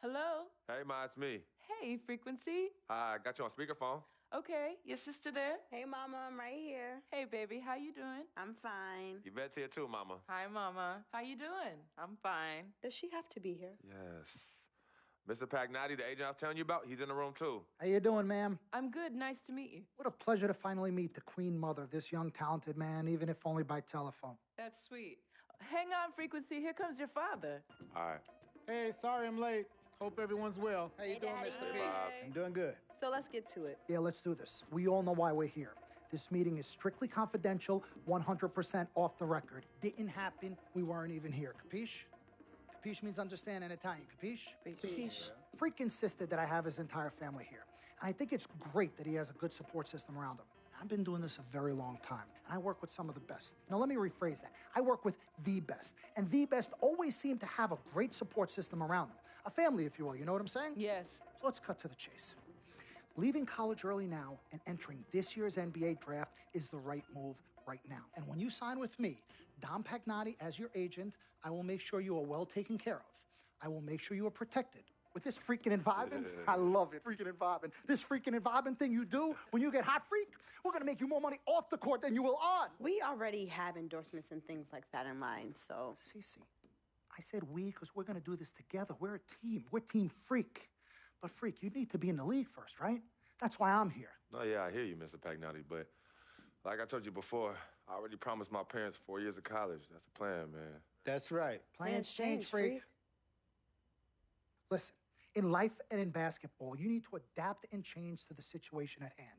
Hello? Hey, Ma, it's me. Hey, Frequency. I got you on speakerphone. Okay, your sister there? Hey, Mama, I'm right here. Hey, baby, how you doing? I'm fine. Yvette's here too, Mama. Hi, Mama. How you doing? I'm fine. Does she have to be here? Yes. Mr. Pagnotti, the agent I was telling you about, he's in the room too. How you doing, ma'am? I'm good. Nice to meet you. What a pleasure to finally meet the queen mother of this young, talented man, even if only by telephone. That's sweet. Hang on, Frequency. Here comes your father. All right. Hey, sorry I'm late. Hope everyone's well. How you doing, Daddy. Mr. Hey, B? Bobs. I'm doing good. So let's get to it. Yeah, let's do this. We all know why we're here. This meeting is strictly confidential, 100% off the record. Didn't happen. We weren't even here. Capiche? Capiche means understand in Italian. Capiche? Capiche. Freak insisted that I have his entire family here. And I think it's great that he has a good support system around him. I've been doing this a very long time, and I work with some of the best. Now, let me rephrase that. I work with the best, and the best always seem to have a great support system around them. A family, if you will, you know what I'm saying? Yes. So let's cut to the chase. Leaving college early now and entering this year's NBA draft is the right move right now. And when you sign with me, Dom Pagnotti, as your agent, I will make sure you are well taken care of. I will make sure you are protected. With this freaking and vibing, I love it, freaking and vibing. This freaking and vibing thing you do when you get hot freak, we're gonna make you more money off the court than you will on. We already have endorsements and things like that in line, so. Cece, I said we because we're gonna do this together. We're a team. We're Team Freak. But Freak, you need to be in the league first, right? That's why I'm here. No, yeah, I hear you, Mr. Pagnotti, but like I told you before, I already promised my parents 4 years of college. That's a plan, man. That's right. Plans change, Freak. Listen, in life and in basketball, you need to adapt and change to the situation at hand.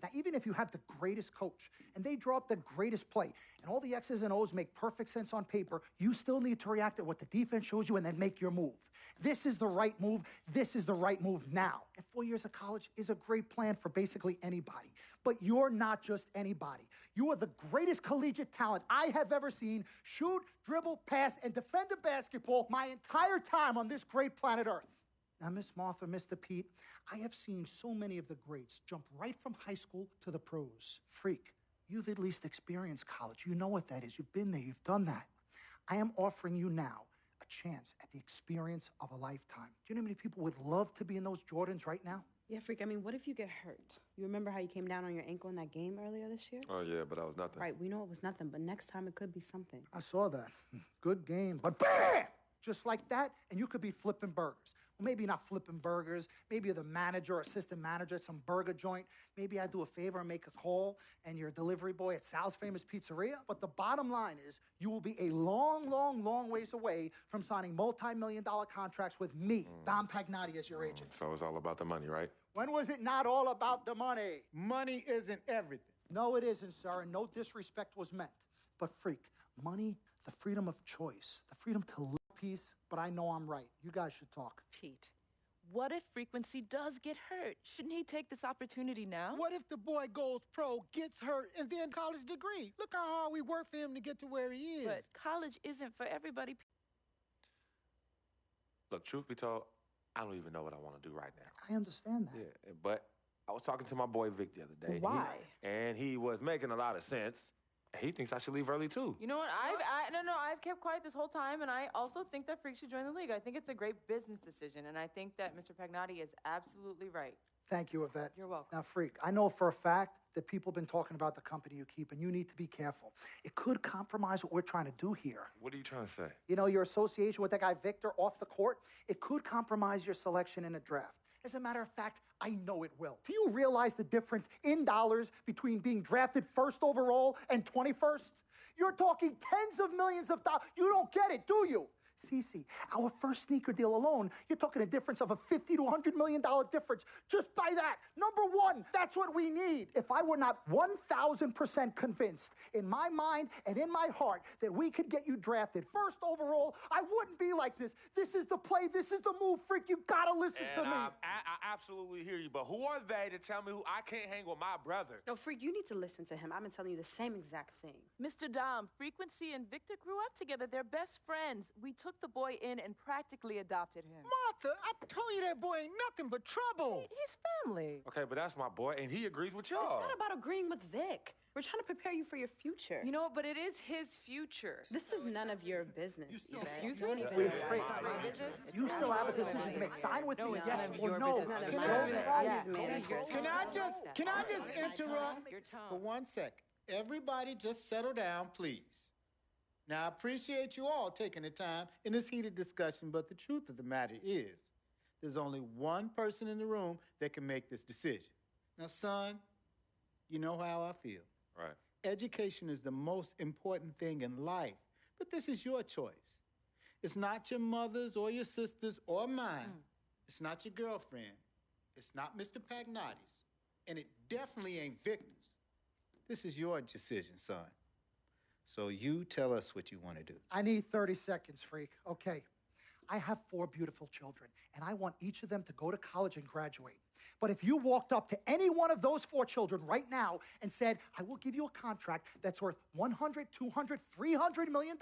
Now, even if you have the greatest coach and they draw up the greatest play and all the X's and O's make perfect sense on paper, you still need to react to what the defense shows you and then make your move. This is the right move. This is the right move now. And 4 years of college is a great plan for basically anybody. But you're not just anybody. You are the greatest collegiate talent I have ever seen shoot, dribble, pass, and defend a basketball my entire time on this great planet Earth. Now, Miss Martha, Mr. Pete, I have seen so many of the greats jump right from high school to the pros. Freak, you've at least experienced college. You know what that is. You've been there. You've done that. I am offering you now a chance at the experience of a lifetime. Do you know how many people would love to be in those Jordans right now? Yeah, Freak, I mean, what if you get hurt? You remember how you came down on your ankle in that game earlier this year? Oh, yeah, but that was nothing. Right, we know it was nothing, but next time it could be something. I saw that. Good game. But bam! Just like that, and you could be flipping burgers. Well, maybe not flipping burgers. Maybe you're the manager or assistant manager at some burger joint. Maybe I do a favor and make a call, and you're a delivery boy at Sal's Famous Pizzeria. But the bottom line is, you will be a long, long, long ways away from signing multi-million-dollar contracts with me, Dom Pagnotti, as your agent. So it's all about the money, right? When was it not all about the money? Money isn't everything. No, it isn't, sir, and no disrespect was meant. But Freak, money, the freedom of choice, the freedom to live peace, but I know I'm right. You guys should talk. Pete, what if Frequency does get hurt? Shouldn't he take this opportunity now? What if the boy goes pro, gets hurt, and then college degree? Look how hard we work for him to get to where he is. But college isn't for everybody. Look, truth be told, I don't even know what I want to do right now. I understand that. Yeah, but I was talking to my boy Vic the other day. Why? And he was making a lot of sense. He thinks I should leave early, too. You know what? I've kept quiet this whole time, and I also think that Freak should join the league. I think it's a great business decision, and I think that Mr. Pagnotti is absolutely right. Thank you, Yvette. You're welcome. Now, Freak, I know for a fact that people have been talking about the company you keep, and you need to be careful. It could compromise what we're trying to do here. What are you trying to say? You know, your association with that guy Victor off the court, it could compromise your selection in a draft. As a matter of fact, I know it will. Do you realize the difference in dollars between being drafted first overall and 21st? You're talking tens of millions of dollars. You don't get it, do you? Cece, our first sneaker deal alone, you're talking a difference of a $50 to $100 million difference just by that. Number one, that's what we need. If I were not 1,000% convinced in my mind and in my heart that we could get you drafted first overall, I wouldn't be like this. This is the play. This is the move, Freak. You gotta listen to me. I absolutely hear you, but who are they to tell me who I can't hang with my brother? No, Freak, you need to listen to him. I've been telling you the same exact thing. Mr. Dom, Frequency and Victor grew up together. They're best friends. We took the boy in and practically adopted him. Martha, I told you that boy ain't nothing but trouble. He's family. Okay, but that's my boy, and he agrees with y'all. It's not about agreeing with Vic. We're trying to prepare you for your future. You know, but it is his future. This is none of your business. Excuse Don't me? even Freak, you still have a decision to make. Sign with me, yes or no. Can I just interrupt for 1 second? Everybody just settle down, please. Now, I appreciate you all taking the time in this heated discussion, but the truth of the matter is, there's only one person in the room that can make this decision. Now, son, you know how I feel. Right. Education is the most important thing in life, but this is your choice. It's not your mother's or your sister's or mine. It's not your girlfriend. It's not Mr. Pagnotti's. And it definitely ain't Victor's. This is your decision, son. So you tell us what you want to do. I need 30 seconds, Freak. Okay. I have 4 beautiful children, and I want each of them to go to college and graduate. But if you walked up to any one of those 4 children right now and said, I will give you a contract that's worth $100, $200, $300 million,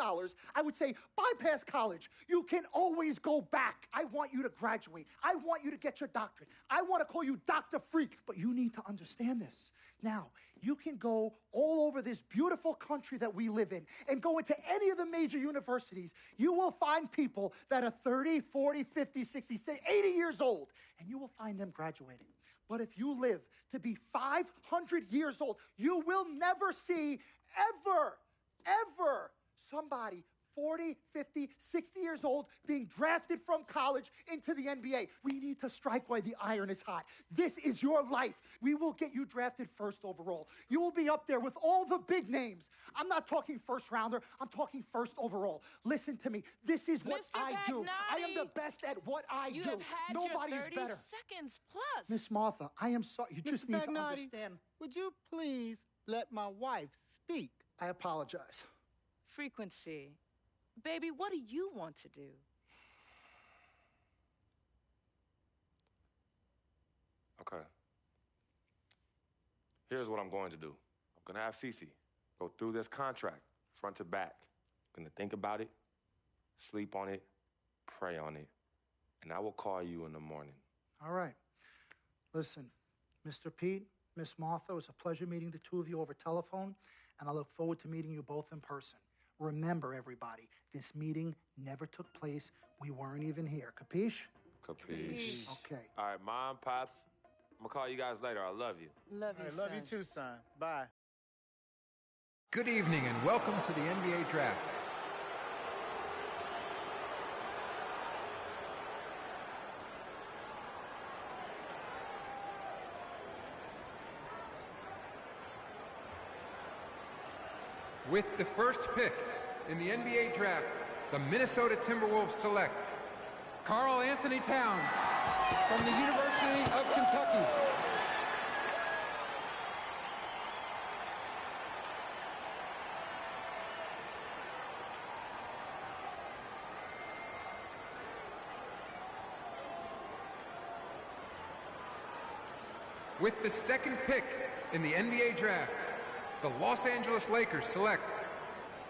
I would say, bypass college. You can always go back. I want you to graduate. I want you to get your doctorate. I want to call you Dr. Freak, but you need to understand this. Now, you can go all over this beautiful country that we live in and go into any of the major universities. You will find people that are 30, 40, 50, 60, 80 years old, and you will find them graduating. But if you live to be 500 years old, you will never see ever somebody 40, 50, 60 years old being drafted from college into the NBA. We need to strike while the iron is hot. This is your life. We will get you drafted first overall. You will be up there with all the big names. I'm not talking first rounder. I'm talking first overall. Listen to me. This is what I do. I am the best at what I do. You have had Nobody your 30 is better. seconds plus. Miss Martha, I am sorry. You just need to understand. Would you please let my wife speak? I apologize. Frequency. Baby, what do you want to do? Okay. Here's what I'm going to do. I'm going to have Cece go through this contract, front to back. I'm going to think about it, sleep on it, pray on it, and I will call you in the morning. All right. Listen, Mr. Pete, Miss Martha, it was a pleasure meeting the two of you over telephone, and I look forward to meeting you both in person. Remember, everybody, this meeting never took place. We weren't even here. Capiche? Capiche. Okay. All right, Mom, Pops, I'm going to call you guys later. I love you. Love you, I love you too, son. Bye. Good evening and welcome to the NBA Draft. With the first pick in the NBA Draft, the Minnesota Timberwolves select Karl Anthony Towns from the University of Kentucky. With the second pick in the NBA Draft, the Los Angeles Lakers select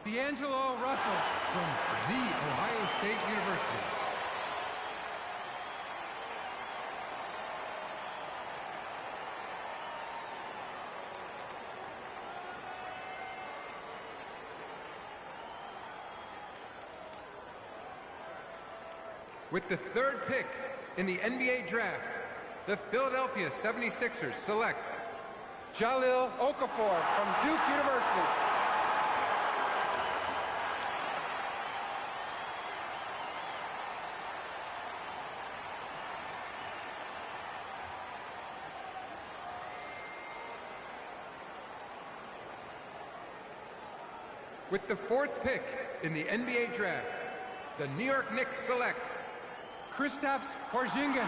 D'Angelo Russell from The Ohio State University. With the third pick in the NBA Draft, the Philadelphia 76ers select Jahlil Okafor from Duke University. With the 4th pick in the NBA draft, the New York Knicks select Kristaps Porzingis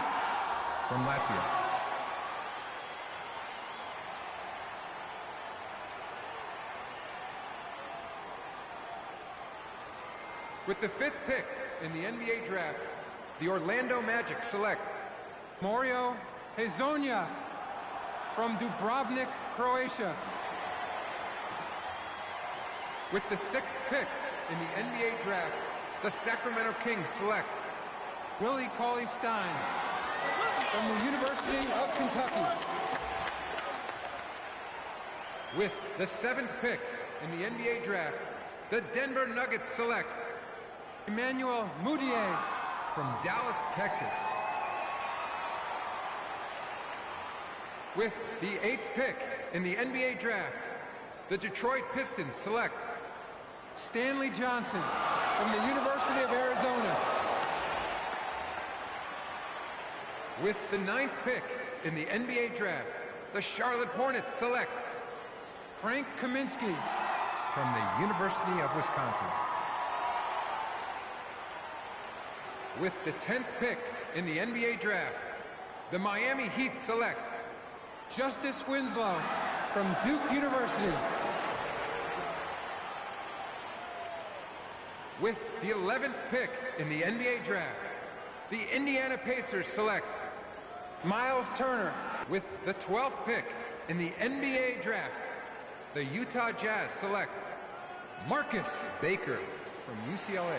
from Latvia. With the 5th pick in the NBA draft, the Orlando Magic select Mario Hezonja from Dubrovnik, Croatia. With the 6th pick in the NBA draft, the Sacramento Kings select Willie Cauley-Stein from the University of Kentucky. With the 7th pick in the NBA draft, the Denver Nuggets select Emmanuel Mudiay from Dallas, Texas. With the 8th pick in the NBA draft, the Detroit Pistons select Stanley Johnson from the University of Arizona. With the 9th pick in the NBA draft, the Charlotte Hornets select Frank Kaminsky from the University of Wisconsin. With the 10th pick in the NBA draft, the Miami Heat select Justice Winslow from Duke University. With the 11th pick in the NBA draft, the Indiana Pacers select Miles Turner. With the 12th pick in the NBA draft, the Utah Jazz select Marcus Baker from UCLA.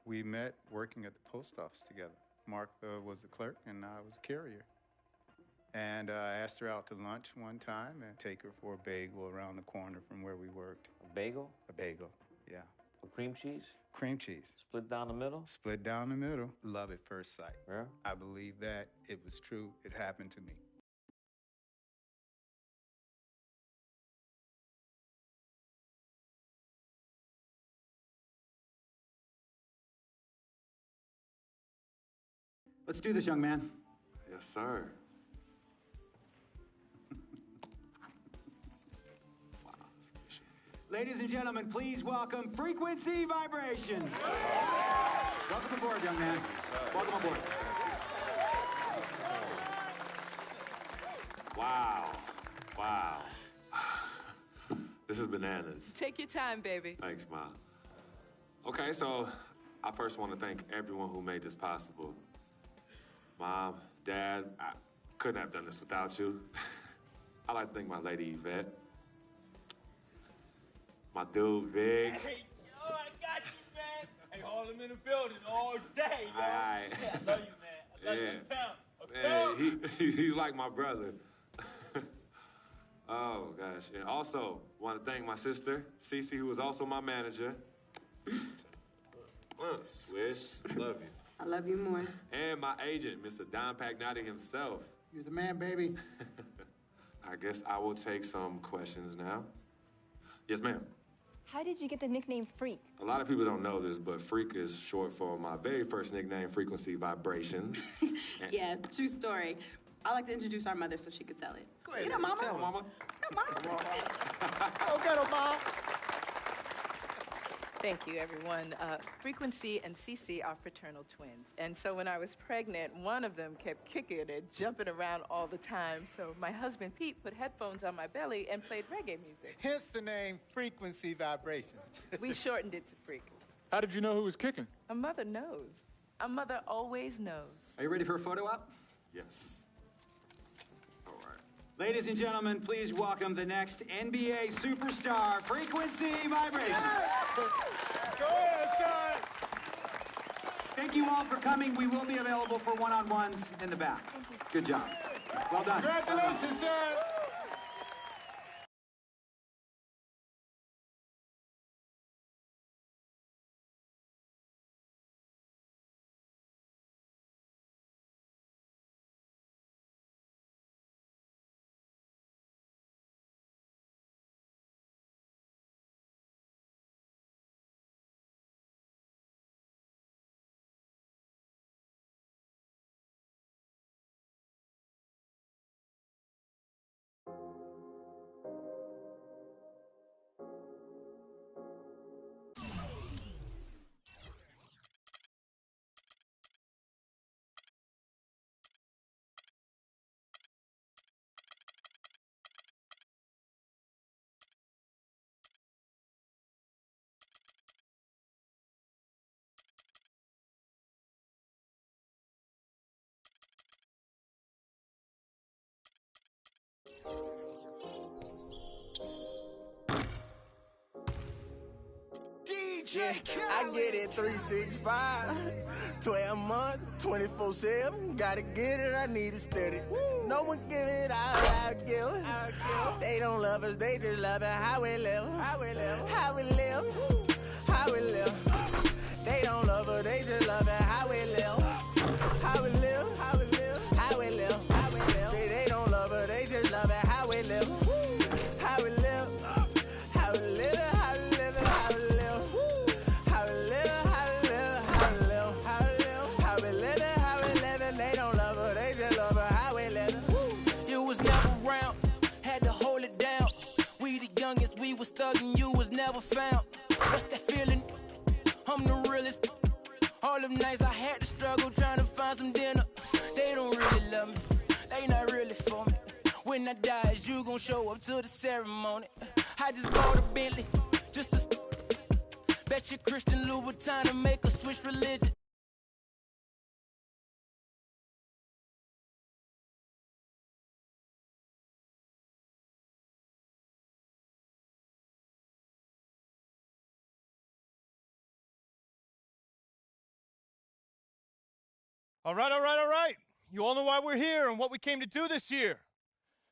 We met working at the post office together. Mark was the clerk and I was a carrier. And I asked her out to lunch one time and take her for a bagel around the corner from where we worked. A bagel? A bagel, yeah. With cream cheese? Cream cheese. Split down the middle? Split down the middle. Love at first sight. Yeah? I believe that it was true. It happened to me. Let's do this, young man. Yes, sir. Ladies and gentlemen, please welcome Frequency Vibration. Welcome aboard, young man. Welcome aboard. Wow. Wow. This is bananas. Take your time, baby. Thanks, Mom. Okay, so I first want to thank everyone who made this possible. Mom, Dad, I couldn't have done this without you. I'd like to thank my lady Yvette. My dude, Vig. Hey, yo, I got you, man. Hey, hold him in the building all day, yo. Aye. Yeah, I love you, man. I love you in town. He's like my brother. Oh, gosh. And also, want to thank my sister, Cece, who is also my manager. Swish, love you. I love you more. And my agent, Mr. Don Pagnotti himself. You're the man, baby. I guess I will take some questions now. Yes, ma'am. How did you get the nickname Freak? A lot of people don't know this, but Freak is short for my very first nickname, Frequency Vibrations. Yeah, true story. I like to introduce our mother so she could tell it. Go ahead. You know, Mama. Tell her, Mama. No, Mama. Go get her, Mom. Thank you, everyone. Frequency and Cece are fraternal twins. And so when I was pregnant, one of them kept kicking and jumping around all the time. So my husband, Pete, put headphones on my belly and played reggae music. Hence the name Frequency Vibrations. We shortened it to Freak. How did you know who was kicking? A mother knows. A mother always knows. Are you ready for a photo op? Yes. All right. Ladies and gentlemen, please welcome the next NBA superstar, Frequency Vibration. Go ahead, son. Thank you all for coming. We will be available for one-on-ones in the back. Good job. Well done. Congratulations, son. Yeah, I get it 365, 12 months, 24/7. Gotta get it, I need it steady. No one give it out, I give it. They don't love us, they just love it. How we live, how we live, how we live, how we live. They don't love us, they just love it. How we live, how we live, how we live, how we live, how we live. Say they don't love us, they just love it. How we live, how we live, how we live, how we live, how we live. We was thuggin', you was never found. What's that feeling? I'm the realest. All them nights I had to struggle trying to find some dinner. They don't really love me, they not really for me. When I die, is you gon' show up to the ceremony? I just bought a Bentley, just to bet you Christian Louboutin to make a switch religion. All right. You all know why we're here and what we came to do this year.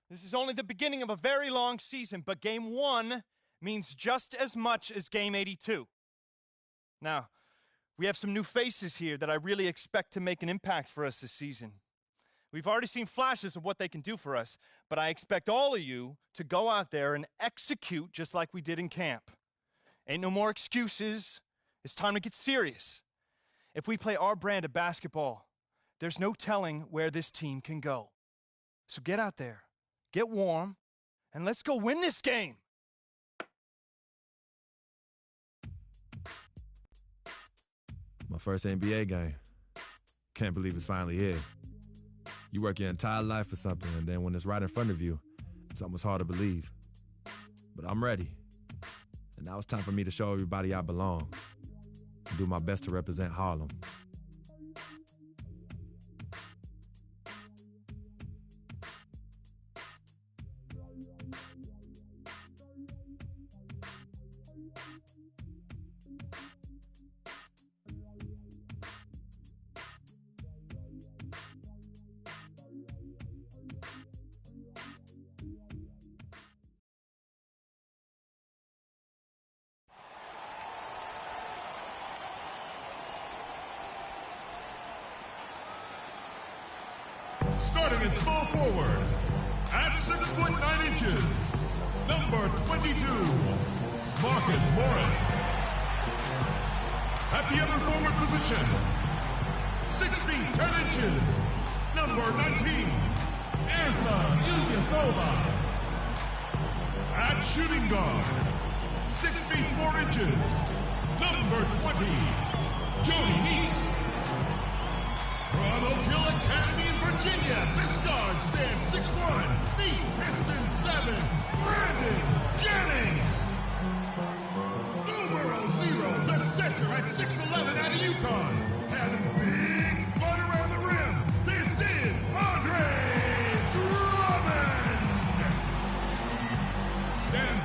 This is only the beginning of a very long season, but Game 1 means just as much as Game 82. Now, we have some new faces here that I really expect to make an impact for us this season. We've already seen flashes of what they can do for us, but I expect all of you to go out there and execute just like we did in camp. Ain't no more excuses. It's time to get serious. If we play our brand of basketball, there's no telling where this team can go. So get out there, get warm, and let's go win this game. My first NBA game. Can't believe it's finally here. You work your entire life for something, and then when it's right in front of you, it's almost hard to believe. But I'm ready. And now it's time for me to show everybody I belong. And do my best to represent Harlem. Starting in small forward, at 6'9", number 22, Marcus Morris. At the other forward position, 6 feet 10 inches, number 19, Ersan Ilyasova. At shooting guard, 6 feet 4 inches, number 20, Jody Neese. From Oak Hill Academy in Virginia, this guard stands 6'1", feet Piston 7, Brandon Jennings. Numero 0, the center at 6'11" out of UConn. Having big fun around the rim, this is Andre Drummond. Stand.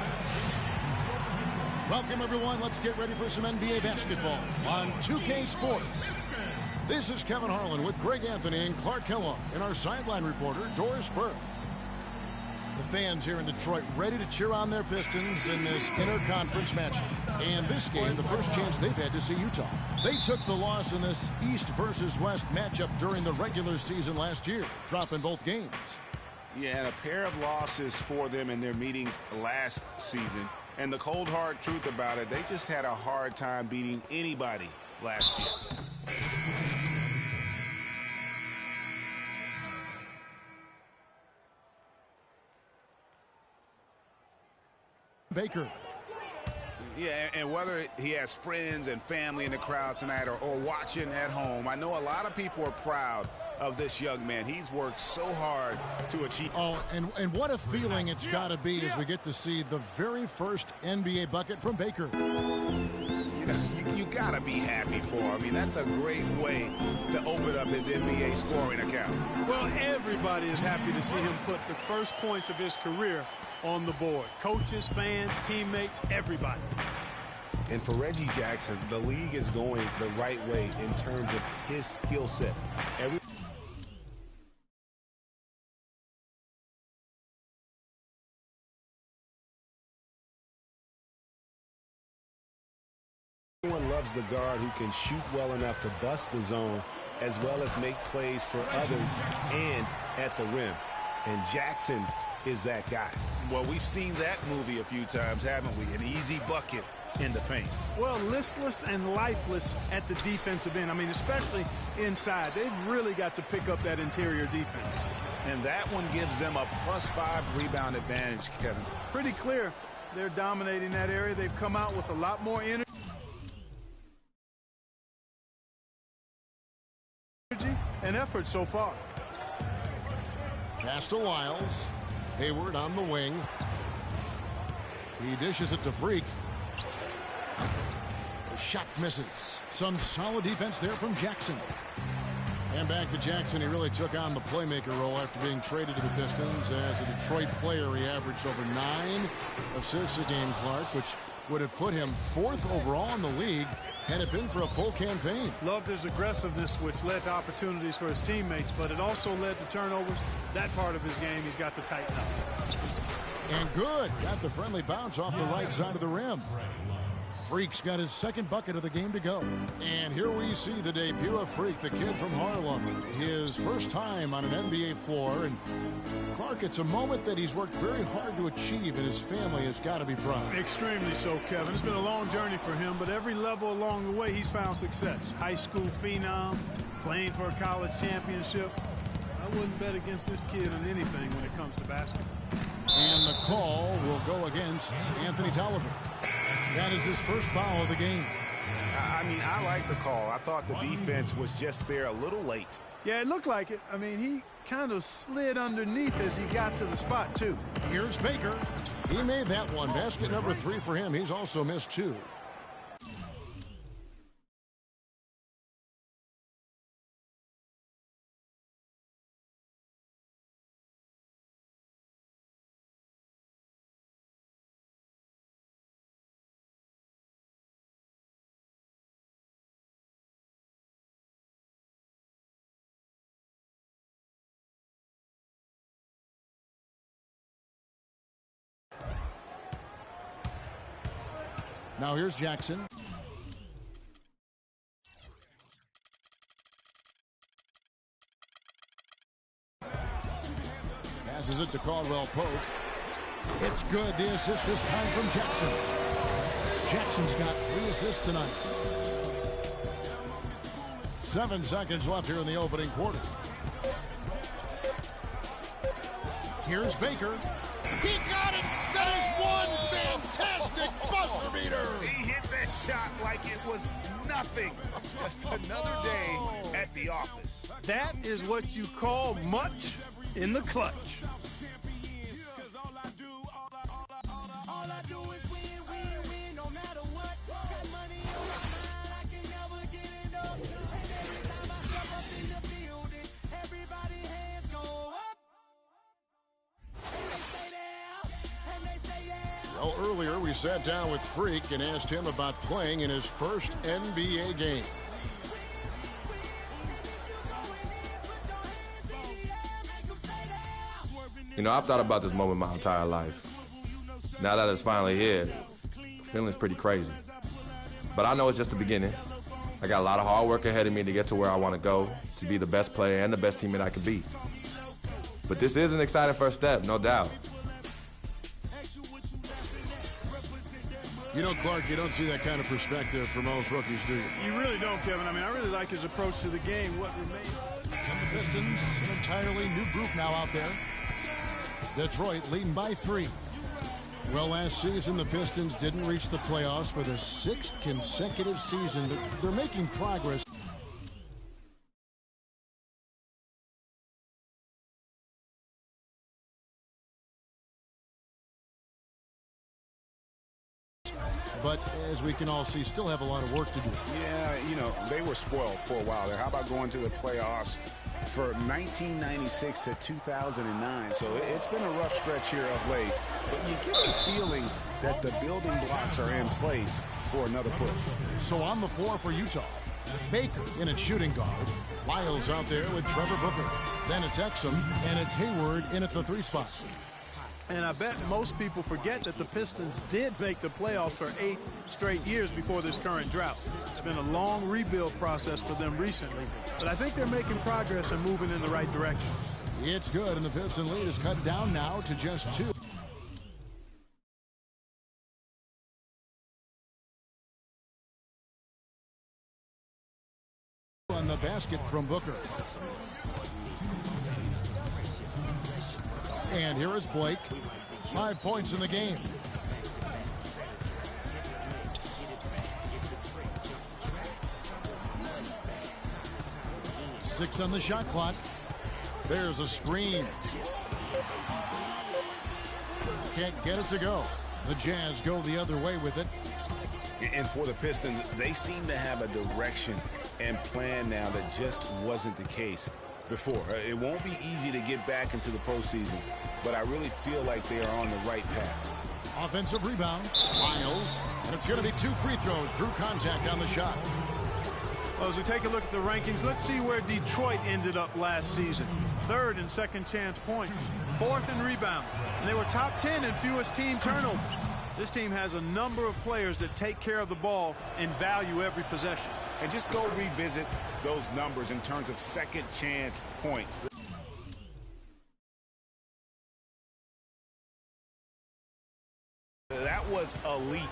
Welcome, everyone. Let's get ready for some NBA basketball on 2K Sports. This is Kevin Harlan with Greg Anthony and Clark Kellogg and our sideline reporter, Doris Burke. The fans here in Detroit ready to cheer on their Pistons in this interconference matchup. And this game, the first chance they've had to see Utah. They took the loss in this East versus West matchup during the regular season last year, dropping both games. Yeah, and a pair of losses for them in their meetings last season. And the cold, hard truth about it, they just had a hard time beating anybody last year. Baker. Yeah, and whether he has friends and family in the crowd tonight or watching at home, I know a lot of people are proud of this young man. He's worked so hard to achieve. Oh, and what a feeling it's got to be as we get to see the very first NBA bucket from Baker. You you gotta be happy for him. I mean, that's a great way to open up his NBA scoring account. Well, everybody is happy to see him put the first points of his career on the board. Coaches, fans, teammates, everybody. And for Reggie Jackson, the league is going the right way in terms of his skill set. Everyone loves the guard who can shoot well enough to bust the zone as well as make plays for others and at the rim. And Jackson is that guy. Well, we've seen that movie a few times, haven't we? An easy bucket in the paint. Well, listless and lifeless at the defensive end. I mean, especially inside. They've really got to pick up that interior defense. And that one gives them a +5 rebound advantage, Kevin. Pretty clear they're dominating that area. They've come out with a lot more energy and effort so far. Pass to Wiles. Hayward on the wing. He dishes it to Freak. The shot misses. Some solid defense there from Jackson. And back to Jackson. He really took on the playmaker role after being traded to the Pistons. As a Detroit player, he averaged over 9 assists a game, Clark, which would have put him 4th overall in the league had it been for a full campaign. Loved his aggressiveness, which led to opportunities for his teammates, but it also led to turnovers. That part of his game he's got to tighten up. And good. Got the friendly bounce off the right side of the rim. Freak's got his second bucket of the game to go. And here we see the debut of Freak, the kid from Harlem. His first time on an NBA floor. And Clark, it's a moment that he's worked very hard to achieve, and his family has got to be proud. Extremely so, Kevin. It's been a long journey for him, but every level along the way he's found success. High school phenom, playing for a college championship. I wouldn't bet against this kid on anything when it comes to basketball. And the call will go against Anthony Tolliver. That is his first foul of the game. I mean, I like the call. I thought the defense was just there a little late. Yeah, it looked like it. I mean, he kind of slid underneath as he got to the spot, too. Here's Baker. He made that one. Basket number 3 for him. He's also missed 2. Now here's Jackson. Passes it to Caldwell Pope. It's good. The assist this time from Jackson. Jackson's got 3 assists tonight. 7 seconds left here in the opening quarter. Here's Baker. He got it! That is one fantastic buzzer beater! He hit that shot like it was nothing. Just another day at the office. That is what you call much in the clutch. Well, earlier we sat down with Freak and asked him about playing in his first NBA game. You know, I've thought about this moment my entire life. Now that it's finally here, the feeling's pretty crazy. But I know it's just the beginning. I got a lot of hard work ahead of me to get to where I want to go, to be the best player and the best teammate I can be. But this is an exciting first step, no doubt. You know, Clark, you don't see that kind of perspective from most rookies, do you? You really don't, Kevin. I mean, I really like his approach to the game. What remains? From the Pistons, an entirely new group now out there. Detroit leading by 3. Well, last season, the Pistons didn't reach the playoffs for the 6th consecutive season. They're making progress. but as we can all see, still have a lot of work to do. Yeah, you know, they were spoiled for a while there. How about going to the playoffs for 1996 to 2009? So it's been a rough stretch here of late, but you get the feeling that the building blocks are in place for another push. So on the floor for Utah, Baker in at shooting guard. Lyles out there with Trevor Booker. Then it's Exum, and it's Hayward in at the 3 spot. And I bet most people forget that the Pistons did make the playoffs for 8 straight years before this current drought. It's been a long rebuild process for them recently, but I think they're making progress and moving in the right direction. It's good, and the Piston lead is cut down now to just 2. On the basket from Booker. And here is Blake. 5 points in the game. Six on the shot clock. There's a screen. Can't get it to go. The Jazz go the other way with it. And for the Pistons, they seem to have a direction and plan now that just wasn't the case before. It won't be easy to get back into the postseason, but I really feel like they are on the right path. Offensive rebound, Lyles, and it's going to be 2 free throws. Drew contact on the shot. Well, as we take a look at the rankings, let's see where Detroit ended up last season. 3rd in second chance points, 4th in rebounds, and they were top 10 in fewest team turnovers. This team has a number of players that take care of the ball and value every possession. And just go revisit those numbers in terms of second chance points. That was elite,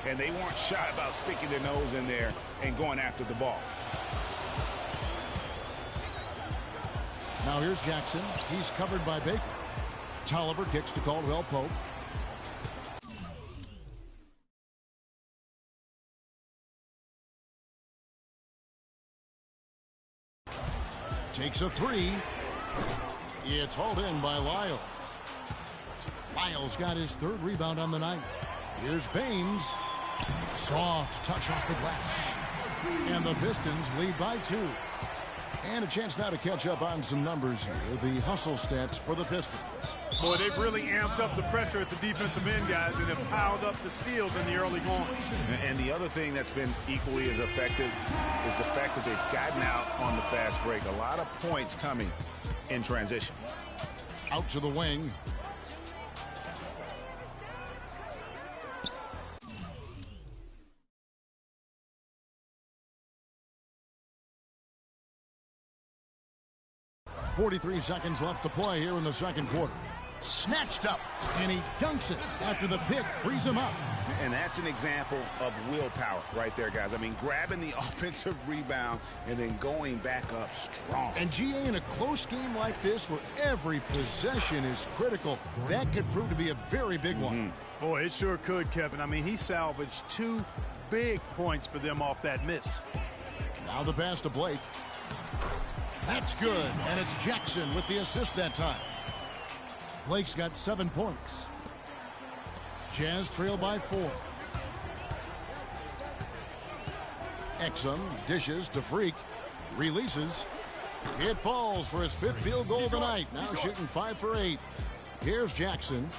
and they weren't shy about sticking their nose in there and going after the ball. Now here's Jackson. He's covered by Baker. Tolliver kicks to Caldwell Pope. Takes a 3. It's hauled in by Lyles. Lyles got his 3rd rebound on the night. Here's Baines. Soft touch off the glass. And the Pistons lead by 2. And a chance now to catch up on some numbers here. The hustle stats for the Pistons. Boy, they've really amped up the pressure at the defensive end, guys, and have piled up the steals in the early going. And the other thing that's been equally as effective is the fact that they've gotten out on the fast break. A lot of points coming in transition. Out to the wing. .43 seconds left to play here in the second quarter. Snatched up, and he dunks it after the pick frees him up. And that's an example of willpower right there, guys. I mean, grabbing the offensive rebound and then going back up strong. And GA, in a close game like this where every possession is critical, that could prove to be a very big one. Boy, it sure could, Kevin. I mean, he salvaged 2 big points for them off that miss. Now the pass to Blake. That's good, and it's Jackson with the assist that time. Blake's got 7 points. Jazz trail by 4. Exum dishes to Freak. Releases. It falls for his 5th field goal of the night. Now shooting 5 for 8. Here's Jackson.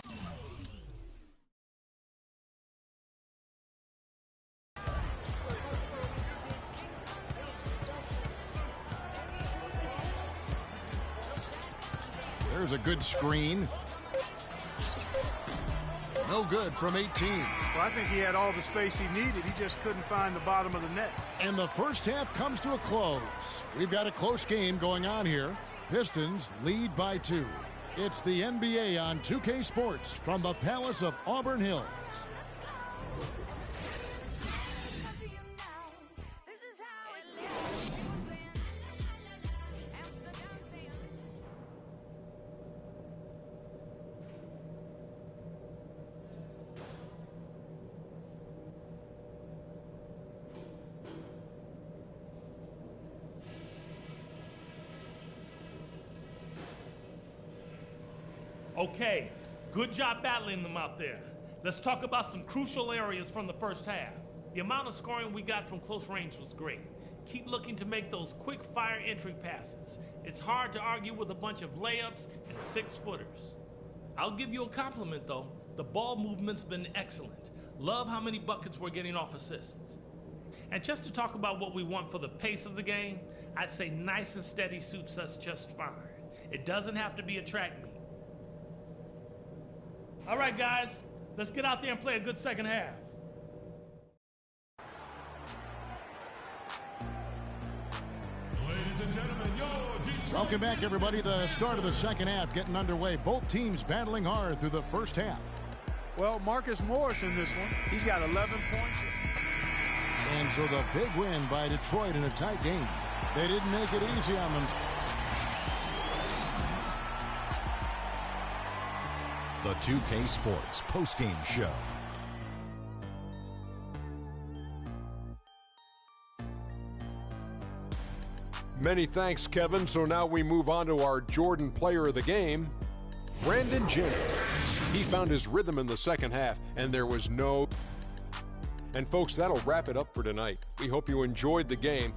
There's a good screen. No good from 18. Well, I think he had all the space he needed. He just couldn't find the bottom of the net. And the first half comes to a close. We've got a close game going on here. Pistons lead by 2. It's the NBA on 2K Sports from the Palace of Auburn Hills. Okay, good job battling them out there. Let's talk about some crucial areas from the first half. The amount of scoring we got from close range was great. Keep looking to make those quick fire entry passes. It's hard to argue with a bunch of layups and 6-footers. I'll give you a compliment though. The ball movement's been excellent. Love how many buckets we're getting off assists. And just to talk about what we want for the pace of the game, I'd say nice and steady suits us just fine. It doesn't have to be a track meet. All right, guys, let's get out there and play a good second half. Ladies and gentlemen, Welcome back, everybody. The start of the second half getting underway. Both teams battling hard through the first half. Well, Marcus Morris in this one, he's got 11 points. And so the big win by Detroit in a tight game. They didn't make it easy on them. The 2K Sports postgame show. Many thanks, Kevin. So now we move on to our Jordan player of the game, Brandon Jennings. He found his rhythm in the second half, and there was no... And folks, that'll wrap it up for tonight. We hope you enjoyed the game.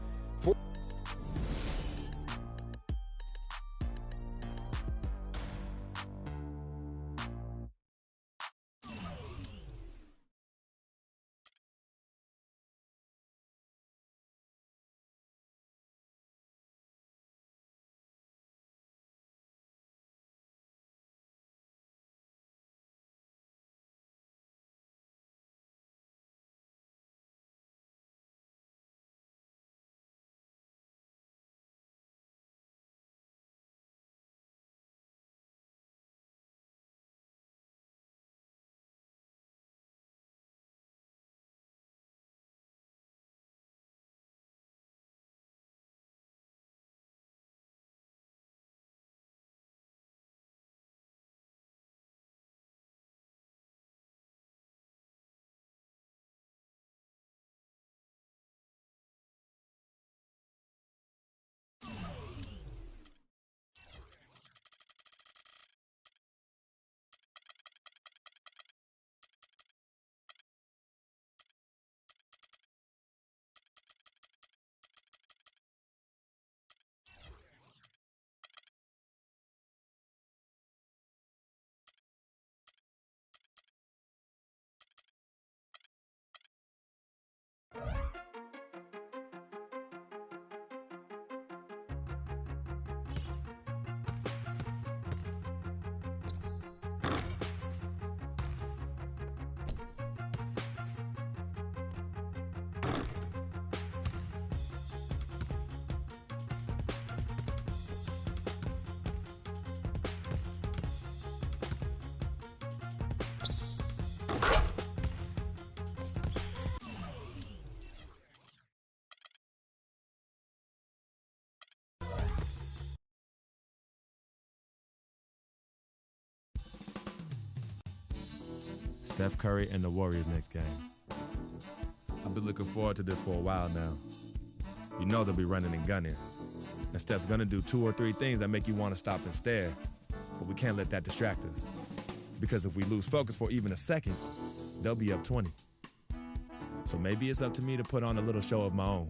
Steph Curry and the Warriors next game. I've been looking forward to this for a while now. You know they'll be running and gunning. And Steph's gonna do 2 or 3 things that make you want to stop and stare. But we can't let that distract us. Because if we lose focus for even a second, they'll be up 20. So maybe it's up to me to put on a little show of my own.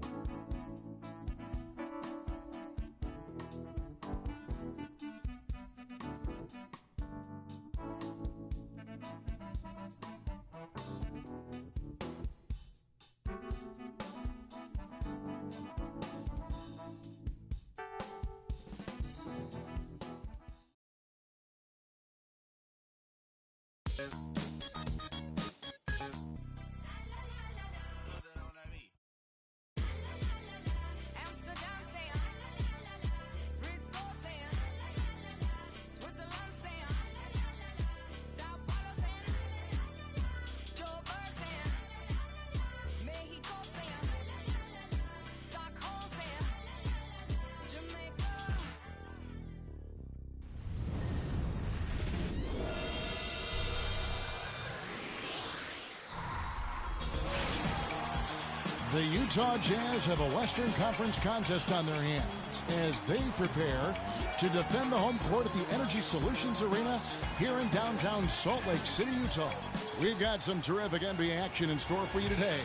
The Utah Jazz have a Western Conference contest on their hands as they prepare to defend the home court at the Energy Solutions Arena here in downtown Salt Lake City, Utah. We've got some terrific NBA action in store for you today.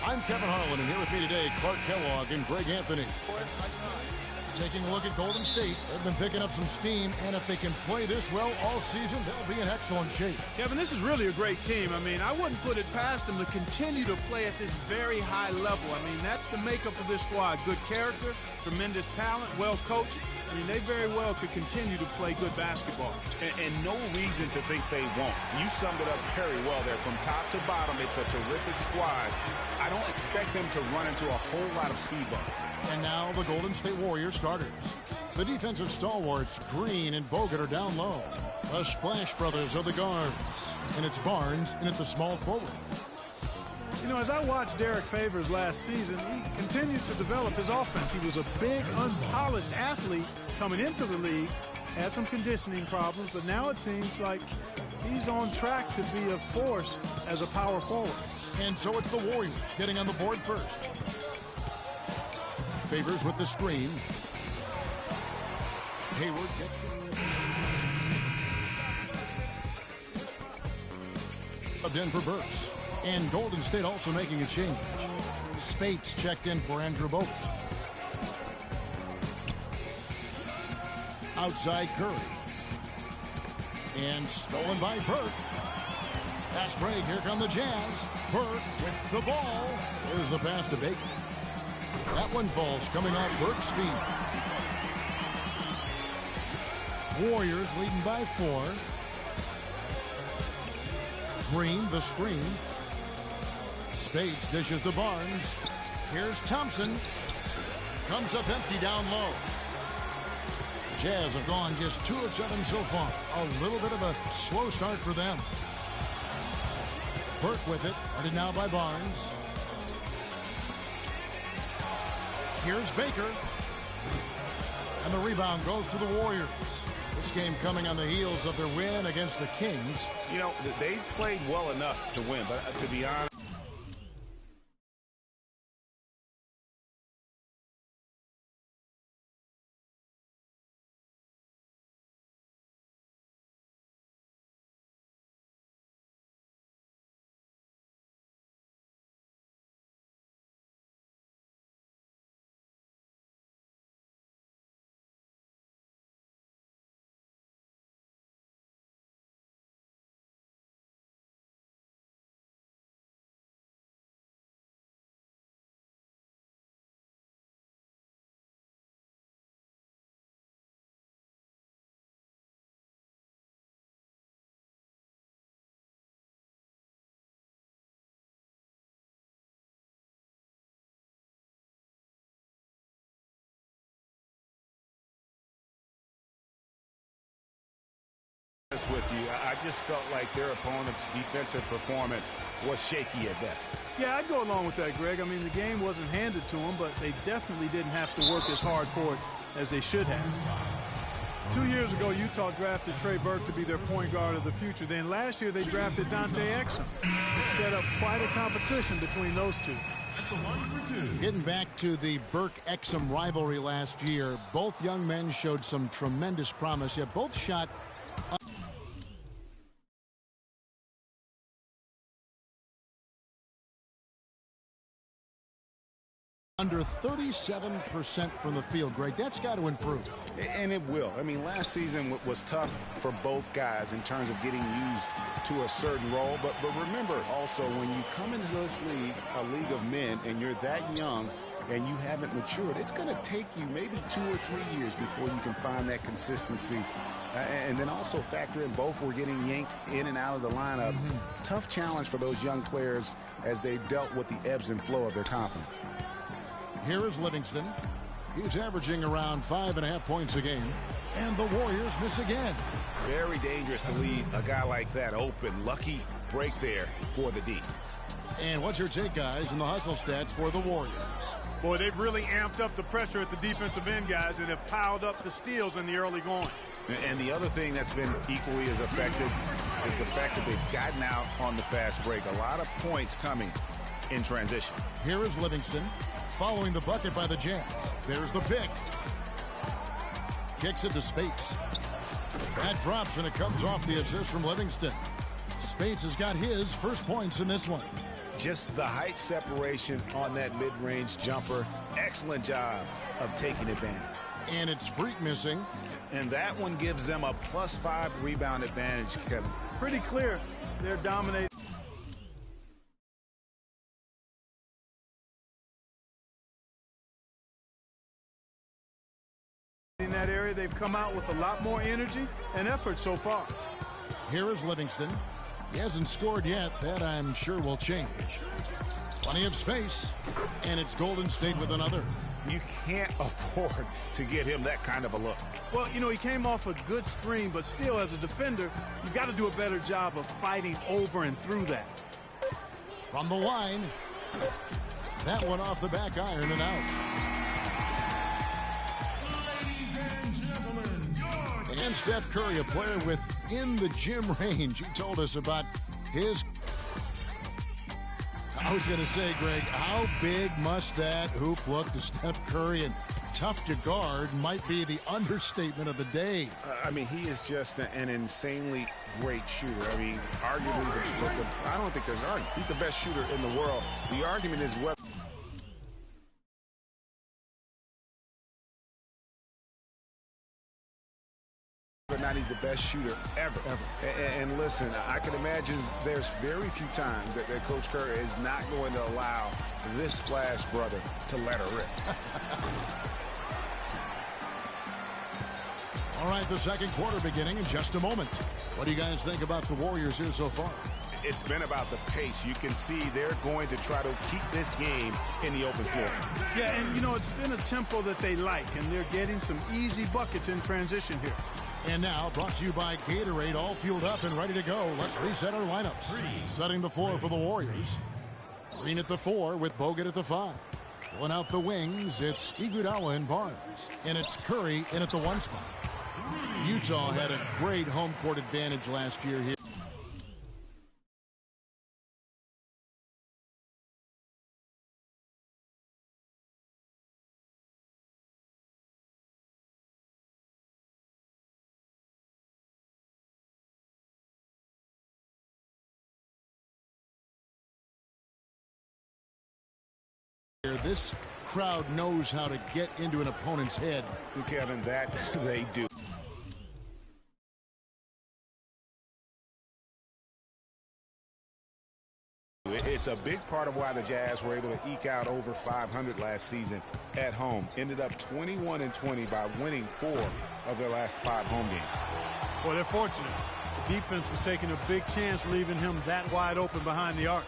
I'm Kevin Harlan, and here with me today, Clark Kellogg and Greg Anthony. Taking a look at Golden State, they've been picking up some steam, and if they can play this well all season, they'll be in excellent shape. Kevin, this is really a great team. I mean, I wouldn't put it past them to continue to play at this very high level. I mean, that's the makeup of this squad. Good character, tremendous talent, well coached. I mean, they very well could continue to play good basketball. And no reason to think they won't. You summed it up very well there. From top to bottom, it's a terrific squad. I don't expect them to run into a whole lot of speed bumps. And now the Golden State Warriors starters. The defensive stalwarts, Green and Bogut, are down low. The Splash Brothers are the guards. And it's Barnes in at the small forward. You know, as I watched Derek Favors last season, he continued to develop his offense. He was a big, unpolished athlete coming into the league, had some conditioning problems, but now it seems like he's on track to be a force as a power forward. And so it's the Warriors getting on the board first. Favors with the screen. Hayward gets it. In for Burks. And Golden State also making a change. Spates checked in for Andrew Bogut. Outside Curry. And stolen by Burke. Pass break, here come the Jazz. Burke with the ball. There's the pass to Baker. That one falls coming off Burke's feet. Warriors leading by 4. Green, the screen. Spates dishes to Barnes. Here's Thompson. Comes up empty down low. Jazz have gone just 2 of 7 so far. A little bit of a slow start for them. Burke with it. Guarded now by Barnes. Here's Baker. And the rebound goes to the Warriors. This game coming on the heels of their win against the Kings. You know, they played well enough to win, but to be honest, with you, I just felt like their opponent's defensive performance was shaky at best. Yeah, I'd go along with that, Greg. I mean, the game wasn't handed to them, but they definitely didn't have to work as hard for it as they should have. 2 years ago, Utah drafted Trey Burke to be their point guard of the future. Then last year, they drafted Dante Exum. It set up quite a competition between those two. Getting back to the Burke-Exum rivalry last year, both young men showed some tremendous promise, yet both shot under 37% from the field, Greg. That's got to improve. And it will. I mean, last season was tough for both guys in terms of getting used to a certain role. But remember also, when you come into this league, a league of men, and you're that young and you haven't matured, it's going to take you maybe 2 or 3 years before you can find that consistency. And then also factor in both were getting yanked in and out of the lineup. Tough challenge for those young players as they dealt with the ebbs and flow of their confidence. Here is Livingston. He's averaging around 5.5 points a game. And the Warriors miss again. Very dangerous to leave a guy like that open. Lucky break there for the D. And what's your take, guys, in the hustle stats for the Warriors? Boy, they've really amped up the pressure at the defensive end, guys, and have piled up the steals in the early going. And the other thing that's been equally as effective is the fact that they've gotten out on the fast break. A lot of points coming in transition. Here is Livingston following the bucket by the Jazz. There's the pick. Kicks it to Spates. That drops, and it comes off the assist from Livingston. Spates has got his first points in this one. Just the height separation on that mid-range jumper. Excellent job of taking advantage. And it's Freak missing. And that one gives them a +5 rebound advantage, Kevin. Pretty clear. They're dominating. In that area, they've come out with a lot more energy and effort so far. Here is Livingston. He hasn't scored yet. That, I'm sure, will change. Plenty of space, and it's Golden State with another. You can't afford to get him that kind of a look. Well, you know, he came off a good screen, but still, as a defender, you've got to do a better job of fighting over and through that. From the line, that one off the back iron and out. And Steph Curry, a player within the gym range. He told us about his... I was going to say, Greg, how big must that hoop look to Steph Curry? And tough to guard might be the understatement of the day. I mean, he is just an insanely great shooter. I mean, arguably, I don't think there's an argument. He's the best shooter in the world. The argument is whether... or not he's the best shooter ever. And listen, I can imagine there's very few times that Coach Curry is not going to allow this Flash brother to let her rip. All right, the second quarter beginning in just a moment. What do you guys think about the Warriors here so far? It's been about the pace. You can see they're going to try to keep this game in the open floor. Yeah, and, you know, it's been a tempo that they like, and they're getting some easy buckets in transition here. And now, brought to you by Gatorade, all fueled up and ready to go. Let's reset our lineups. Setting the floor for the Warriors. Green at the 4 with Bogut at the 5. Filling out the wings, it's Iguodala and Barnes. And it's Curry in at the 1 spot. Utah had a great home court advantage last year here. This crowd knows how to get into an opponent's head. Kevin, that they do. It's a big part of why the Jazz were able to eke out over 500 last season at home. Ended up 21-20 by winning 4 of their last 5 home games. Well, they're fortunate. The defense was taking a big chance, leaving him that wide open behind the arc.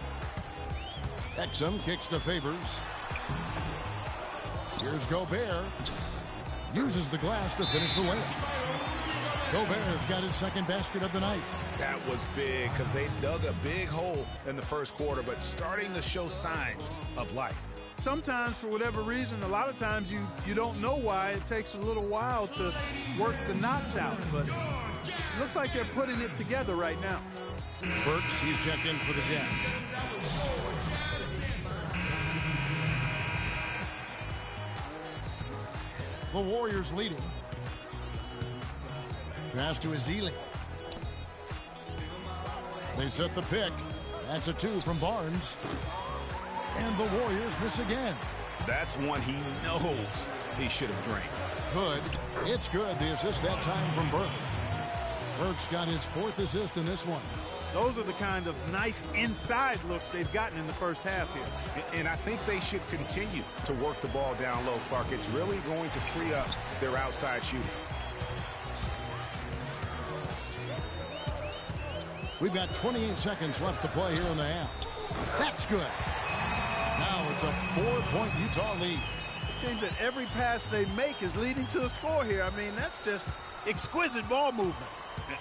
Exum kicks to Favors. Here's Gobert. Uses the glass to finish the layup. Gobert's got his second basket of the night. That was big because they dug a big hole in the first quarter, but starting to show signs of life. Sometimes, for whatever reason, a lot of times you don't know why. It takes a little while to work the knots out, but it looks like they're putting it together right now. Burks, he's checked in for the Jazz. The Warriors leading. Pass to Ezeli. They set the pick. That's a 2 from Barnes. And the Warriors miss again. That's one he knows he should have drained. Good. It's good. The assist that time from Burks. Burks got his 4th assist in this one. Those are the kind of nice inside looks they've gotten in the first half here. And I think they should continue to work the ball down low, Clark. It's really going to free up their outside shooting. We've got 28 seconds left to play here in the half. That's good. Now it's a 4-point Utah lead. It seems that every pass they make is leading to a score here. I mean, that's just exquisite ball movement.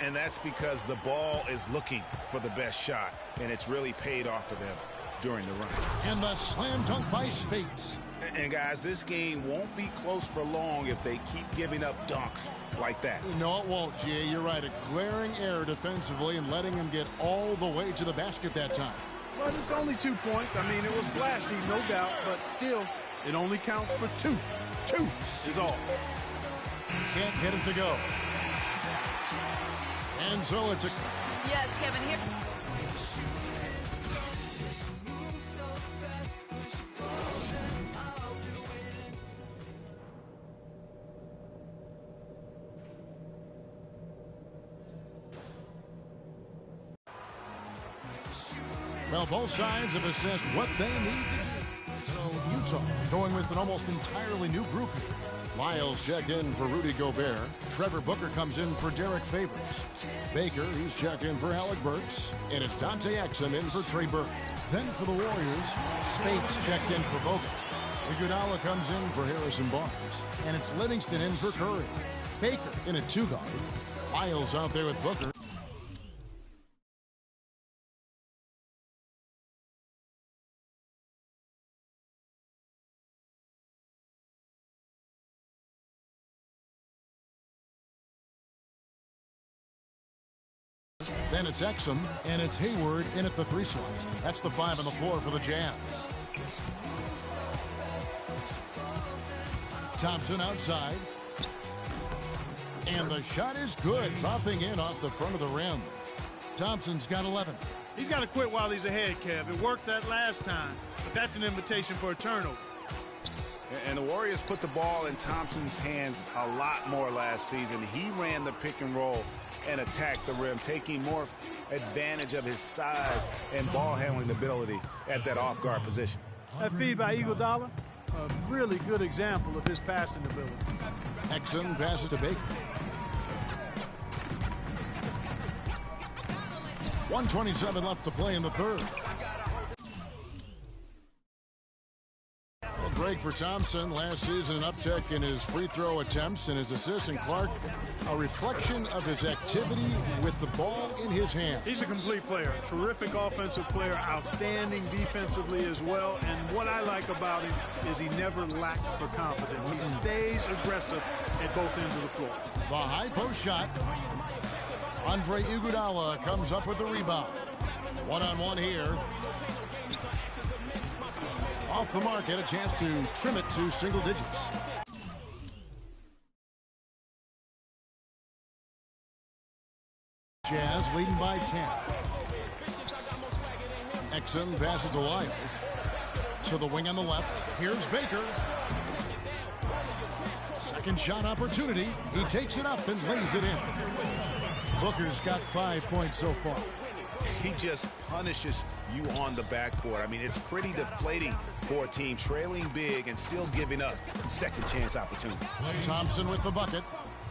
And that's because the ball is looking for the best shot, and it's really paid off for them during the run. And the slam dunk by Spates. And guys, this game won't be close for long if they keep giving up dunks like that. No, it won't, Jay. You're right. A glaring error defensively and letting him get all the way to the basket that time. But it's only 2 points. I mean, it was flashy, no doubt, but still, it only counts for 2. 2 is all. Can't get it to go. And so it's a... Yes, Kevin, here. Well, both sides have assessed what they need to do. So Utah going with an almost entirely new group here. Lyles checked in for Rudy Gobert. Trevor Booker comes in for Derek Favors. Baker, he's checked in for Alec Burks. And it's Dante Exum in for Trey Burke. Then for the Warriors, Speights checked in for Bogut. Iguodala comes in for Harrison Barnes. And it's Livingston in for Curry. Baker in at 2 guard. Lyles out there with Booker. Then it's Exum, and it's Hayward in at the 3 slot. That's the 5 on the floor for the Jazz. Thompson outside. And the shot is good, dropping in off the front of the rim. Thompson's got 11. He's got to quit while he's ahead, Kev. It worked that last time, but that's an invitation for a turnover. And the Warriors put the ball in Thompson's hands a lot more last season. He ran the pick and roll and attacked the rim, taking more advantage of his size and ball handling ability at that off-guard position. That feed by Iguodala, a really good example of his passing ability. Exum passes to Baker. 1:27 left to play in the third. Well, Greg, for Thompson, last season an uptick in his free throw attempts and his assists, and Clark, a reflection of his activity with the ball in his hand. He's a complete player, terrific offensive player, outstanding defensively as well, and what I like about him is he never lacks for confidence. He stays aggressive at both ends of the floor. The high post shot. Andre Iguodala comes up with the rebound. One-on-one here. Off the mark, had a chance to trim it to single digits. Jazz leading by 10. Exum passes to Lyles. To the wing on the left. Here's Baker. Second shot opportunity. He takes it up and lays it in. Booker's got 5 points so far. He just punishes you on the backboard. I mean, it's pretty deflating for a team trailing big and still giving up second chance opportunities. Thompson with the bucket.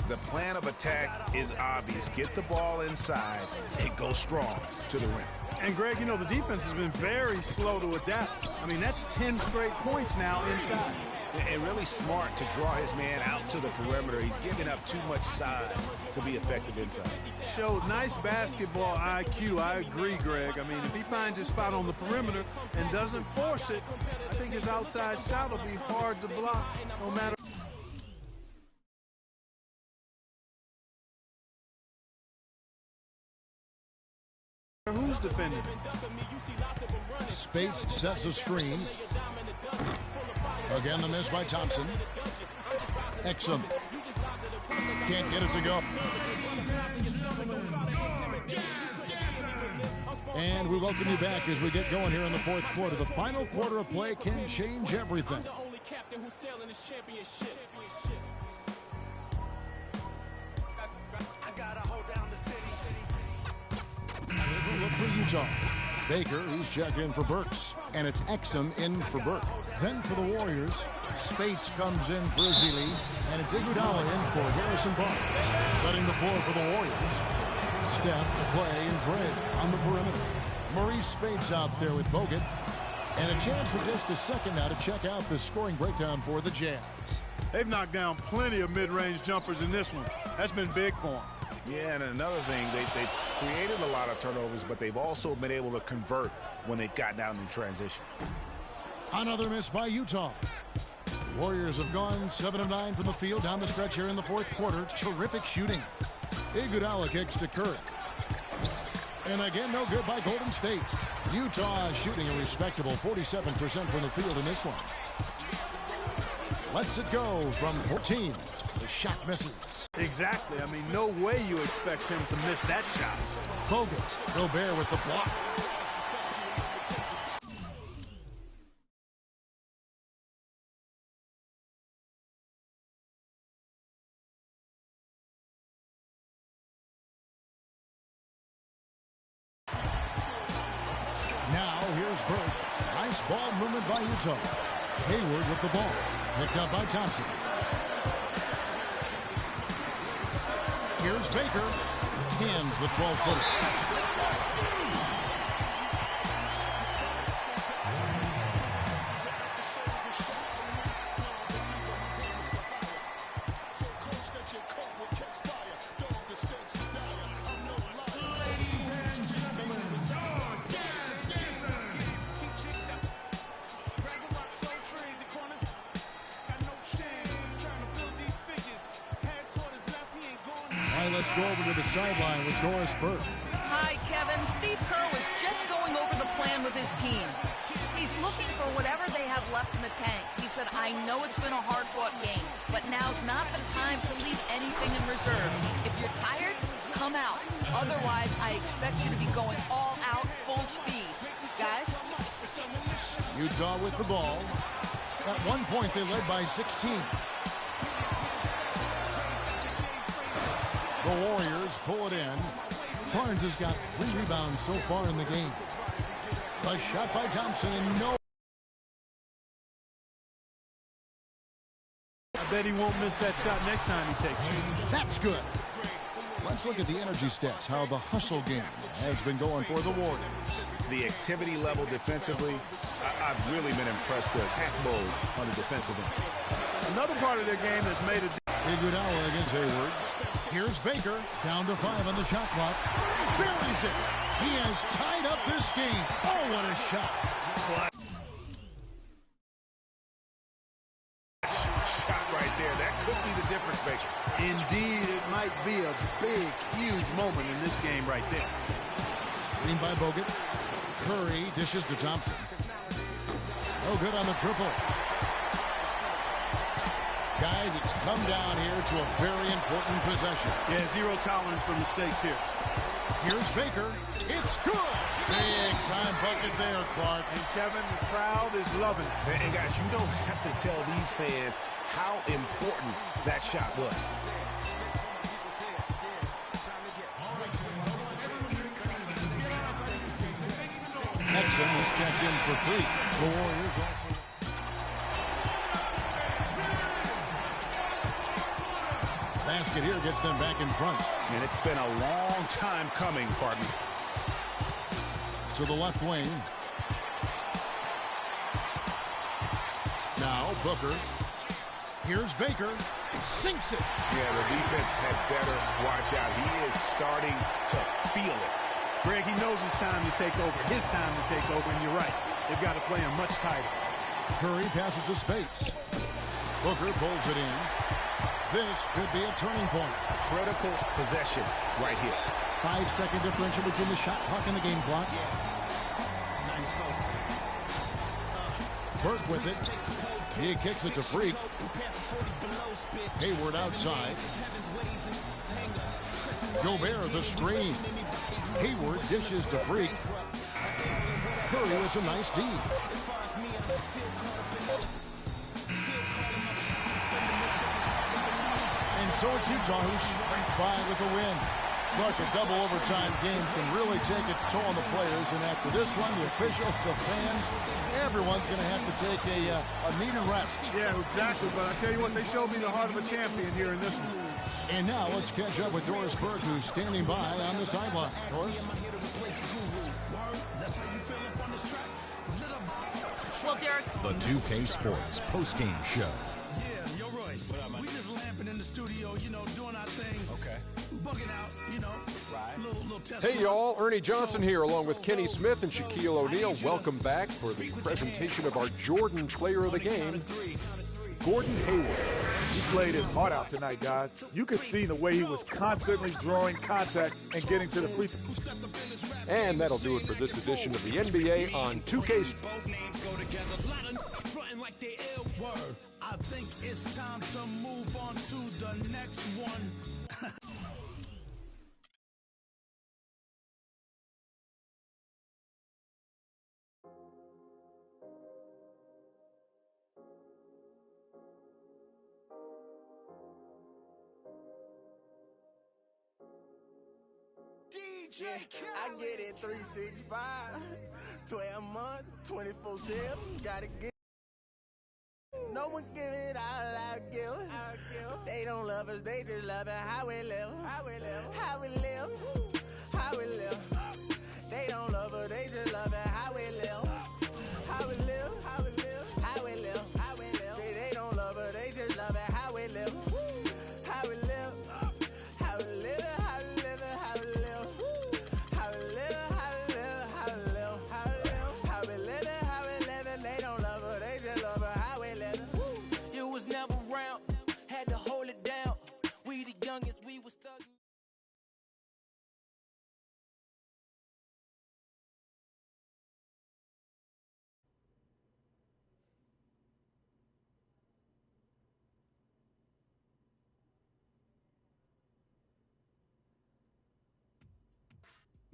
The plan of attack is obvious. Get the ball inside and go strong to the rim. And Greg, you know, the defense has been very slow to adapt. I mean, that's 10 straight points now inside. And really smart to draw his man out to the perimeter. He's giving up too much size to be effective inside. Showed nice basketball IQ. I agree, Greg. I mean, if he finds his spot on the perimeter and doesn't force it, I think his outside shot will be hard to block no matter. Who's defending? Speights sets a screen. Again, the miss by Thompson. Exum can't get it to go. And we welcome you back as we get going here in the fourth quarter. The final quarter of play can change everything. Look for Utah. Baker, he's checked in for Burks, and it's Exum in for Burke. Then for the Warriors, Speights comes in for Ezeli, and it's Iguodala in for Harrison Barnes. Setting the floor for the Warriors. Steph, Clay, and Dre on the perimeter. Maurice Speights out there with Bogut, and a chance for just a second now to check out the scoring breakdown for the Jazz. They've knocked down plenty of mid-range jumpers in this one. That's been big for them. Yeah, and another thing, they've created a lot of turnovers, but they've also been able to convert when they've gotten down in transition. Another miss by Utah. Warriors have gone 7 of 9 from the field down the stretch here in the fourth quarter. Terrific shooting. Iguodala kicks to Curry. And again, no good by Golden State. Utah shooting a respectable 47% from the field in this one. Lets it go from 14. The shot misses. Exactly. I mean, no way you expect him to miss that shot. Bogut. Gobert with the block. Now here's Burke. Nice ball movement by Utah. Hayward with the ball. Picked up by Thompson. Here's Baker. Hands the 12-footer. Let's go over to the sideline with Doris Burke. Hi, Kevin. Steve Kerr was just going over the plan with his team. He's looking for whatever they have left in the tank. He said, I know it's been a hard-fought game, but now's not the time to leave anything in reserve. If you're tired, come out. Otherwise, I expect you to be going all out, full speed. Guys? Utah with the ball. At one point, they led by 16. The Warriors pull it in. Barnes has got 3 rebounds so far in the game. A shot by Thompson and no. I bet he won't miss that shot next time he takes it. That's good. Let's look at the energy stats, how the hustle game has been going for the Warriors. The activity level defensively, I've really been impressed with attack mode on the defensive end. Another part of their game that's made it. Iguodala against Hayward. Here's Baker, down to 5 on the shot clock. Buries it. He has tied up this game. Oh, what a shot. Shot right there. That could be the difference maker. Indeed, it might be a big, huge moment in this game right there. Screen by Bogut. Curry dishes to Thompson. No good on the triple. Guys, it's come down here to a very important possession. Yeah, zero tolerance for mistakes here. Here's Baker. It's good. Big time bucket there, Clark. And Kevin, the crowd is loving it. And guys, you don't have to tell these fans how important that shot was. Nixon was checked in for 3. The Warriors also. Basket here gets them back in front. And it's been a long time coming, pardon. To the left wing. Now Booker. Here's Baker. Sinks it. Yeah, the defense had better watch out. He is starting to feel it. Greg, he knows it's time to take over. His time to take over, and you're right. They've got to play him much tighter. Curry passes to Spates. Booker pulls it in. This could be a turning point. Critical possession right here. 5-second differential between the shot clock and the game clock. Burke with it. He kicks it to Freak. Hayward outside. Gobert the screen. Hayward dishes to Freak. Curry with a nice D. And so it's Utah who scraped by with the win. Look, a double overtime game can really take its toll on the players, and after this one, the officials, the fans, everyone's going to have to take a needed rest. Yeah, exactly, but I tell you what, they showed me the heart of a champion here in this one. And now let's catch up with Doris Burke, who's standing by on the sideline. Doris? Well, Derek. The 2K Sports postgame show. Yeah, yo, Royce. We just lamping in the studio, you know, doing our thing. Okay. Bugging out, you know. Right. Little test. Hey, y'all. Ernie Johnson here, along with Kenny Smith and Shaquille O'Neal. Welcome back for the presentation of our Jordan Player of the Game, Gordon Hayward. He played his heart out tonight, guys. You could see the way he was constantly drawing contact and getting to the free throw. And that'll do it for this edition of the NBA on 2K. I think it's time to move on to the next one. Yeah, I get it 365, 12 months, 24/7. Gotta get. No one give it all I give. They don't love us, they just love it how we live. How we live. How we live. How we live. They don't love us, they just love it how we live. How we live. How we live. How we live. How we live. Say they don't love us, they just love it how we live. How we live. How we live. How we live. How we live. How we live. How we live. How we live. How we live. How we live. How we live. They don't love us, they just love it how we live. You was never around, had to hold it down. We the youngest, we was stuck.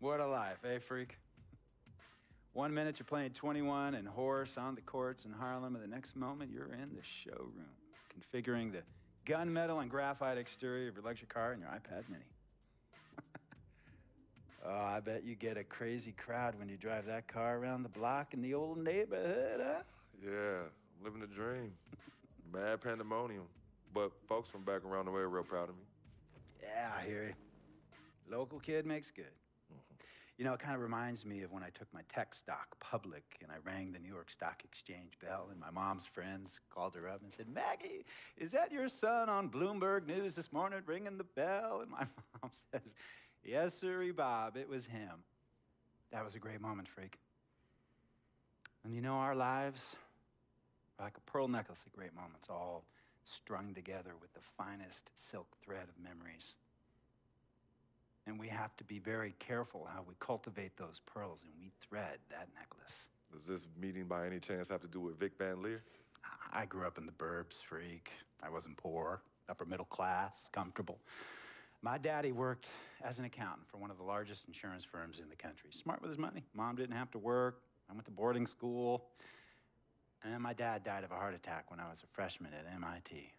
What a life, eh, freak? 1 minute you're playing 21 and horse on the courts in Harlem, and the next moment you're in the showroom, configuring the gunmetal and graphite exterior of your luxury car and your iPad Mini. Oh, I bet you get a crazy crowd when you drive that car around the block in the old neighborhood, huh? Yeah, living the dream. Bad pandemonium. But folks from back around the way are real proud of me. Yeah, I hear you. Local kid makes good. You know, it kind of reminds me of when I took my tech stock public and I rang the New York Stock Exchange bell, and my mom's friends called her up and said, "Maggie, is that your son on Bloomberg News this morning ringing the bell?" And my mom says, "Yes, sirree, Bob, it was him." That was a great moment, freak. And you know, our lives are like a pearl necklace of great moments, all strung together with the finest silk thread of memories. And we have to be very careful how we cultivate those pearls and we thread that necklace. Does this meeting by any chance have to do with Vic Van Leer? I grew up in the burbs, freak. I wasn't poor, upper middle class, comfortable. My daddy worked as an accountant for one of the largest insurance firms in the country. Smart with his money. Mom didn't have to work. I went to boarding school. And then my dad died of a heart attack when I was a freshman at MIT.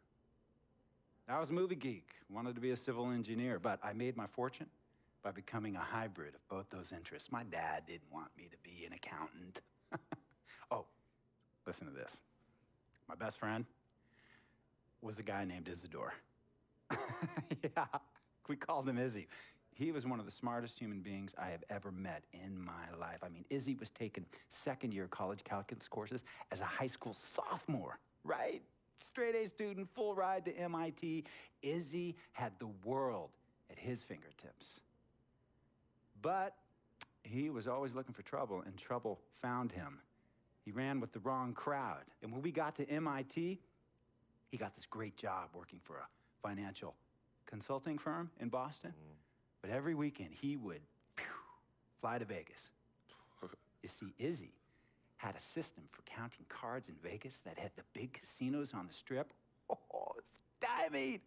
I was a movie geek, wanted to be a civil engineer, but I made my fortune by becoming a hybrid of both those interests. My dad didn't want me to be an accountant. Oh, listen to this. My best friend was a guy named Isidore. Yeah, we called him Izzy. He was one of the smartest human beings I have ever met in my life. I mean, Izzy was taking second-year college calculus courses as a high school sophomore, right? Straight-A student, full ride to MIT. Izzy had the world at his fingertips. But he was always looking for trouble, and trouble found him. He ran with the wrong crowd. And when we got to MIT, he got this great job working for a financial consulting firm in Boston. But every weekend, he would fly to Vegas. You see, Izzy had a system for counting cards in Vegas that had the big casinos on the Strip. Oh, stymied.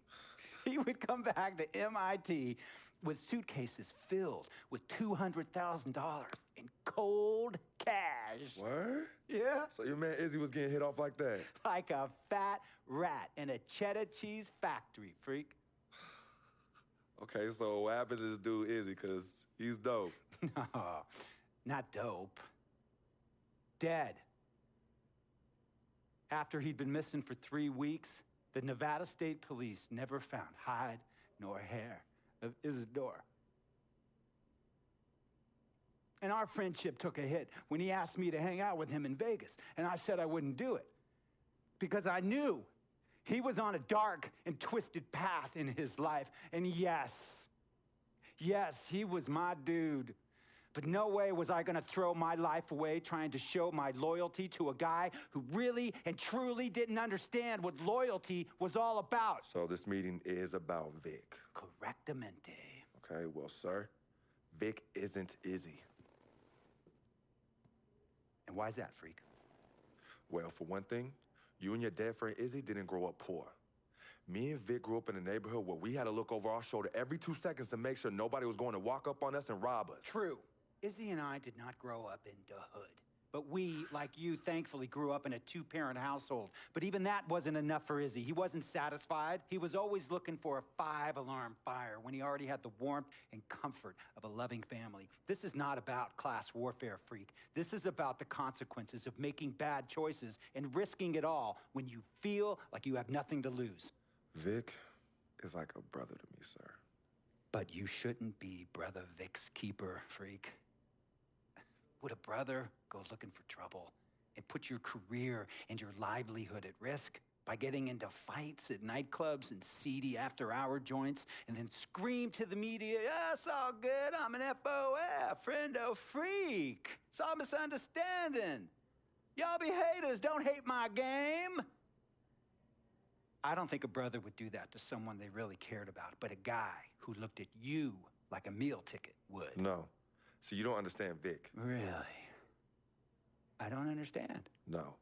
He would come back to MIT with suitcases filled with $200,000 in cold cash. Word? Yeah. So your man Izzy was getting hit off like that? Like a fat rat in a cheddar cheese factory, freak. Okay, so what happened to this dude Izzy? Because he's dope. No, not dope. Dead. After he'd been missing for 3 weeks, the Nevada State Police never found hide nor hair of Isidore. And our friendship took a hit when he asked me to hang out with him in Vegas, and I said I wouldn't do it because I knew he was on a dark and twisted path in his life. And yes, he was my dude. But no way was I gonna throw my life away trying to show my loyalty to a guy who really and truly didn't understand what loyalty was all about. So this meeting is about Vic. Correctamente. Okay, well, sir, Vic isn't Izzy. And why's that, freak? Well, for one thing, you and your dead friend Izzy didn't grow up poor. Me and Vic grew up in a neighborhood where we had to look over our shoulder every 2 seconds to make sure nobody was going to walk up on us and rob us. True. Izzy and I did not grow up in the hood. But we, like you, thankfully grew up in a two-parent household. But even that wasn't enough for Izzy. He wasn't satisfied. He was always looking for a 5-alarm fire when he already had the warmth and comfort of a loving family. This is not about class warfare, freak. This is about the consequences of making bad choices and risking it all when you feel like you have nothing to lose. Vic is like a brother to me, sir. But you shouldn't be Brother Vic's keeper, freak. Would a brother go looking for trouble and put your career and your livelihood at risk by getting into fights at nightclubs and seedy after-hour joints and then scream to the media, "Yeah, it's all good, I'm an FOF, friendo freak. It's all misunderstanding. Y'all be haters, don't hate my game." I don't think a brother would do that to someone they really cared about, but a guy who looked at you like a meal ticket would. No. See, you don't understand Vic. Really? I don't understand. No.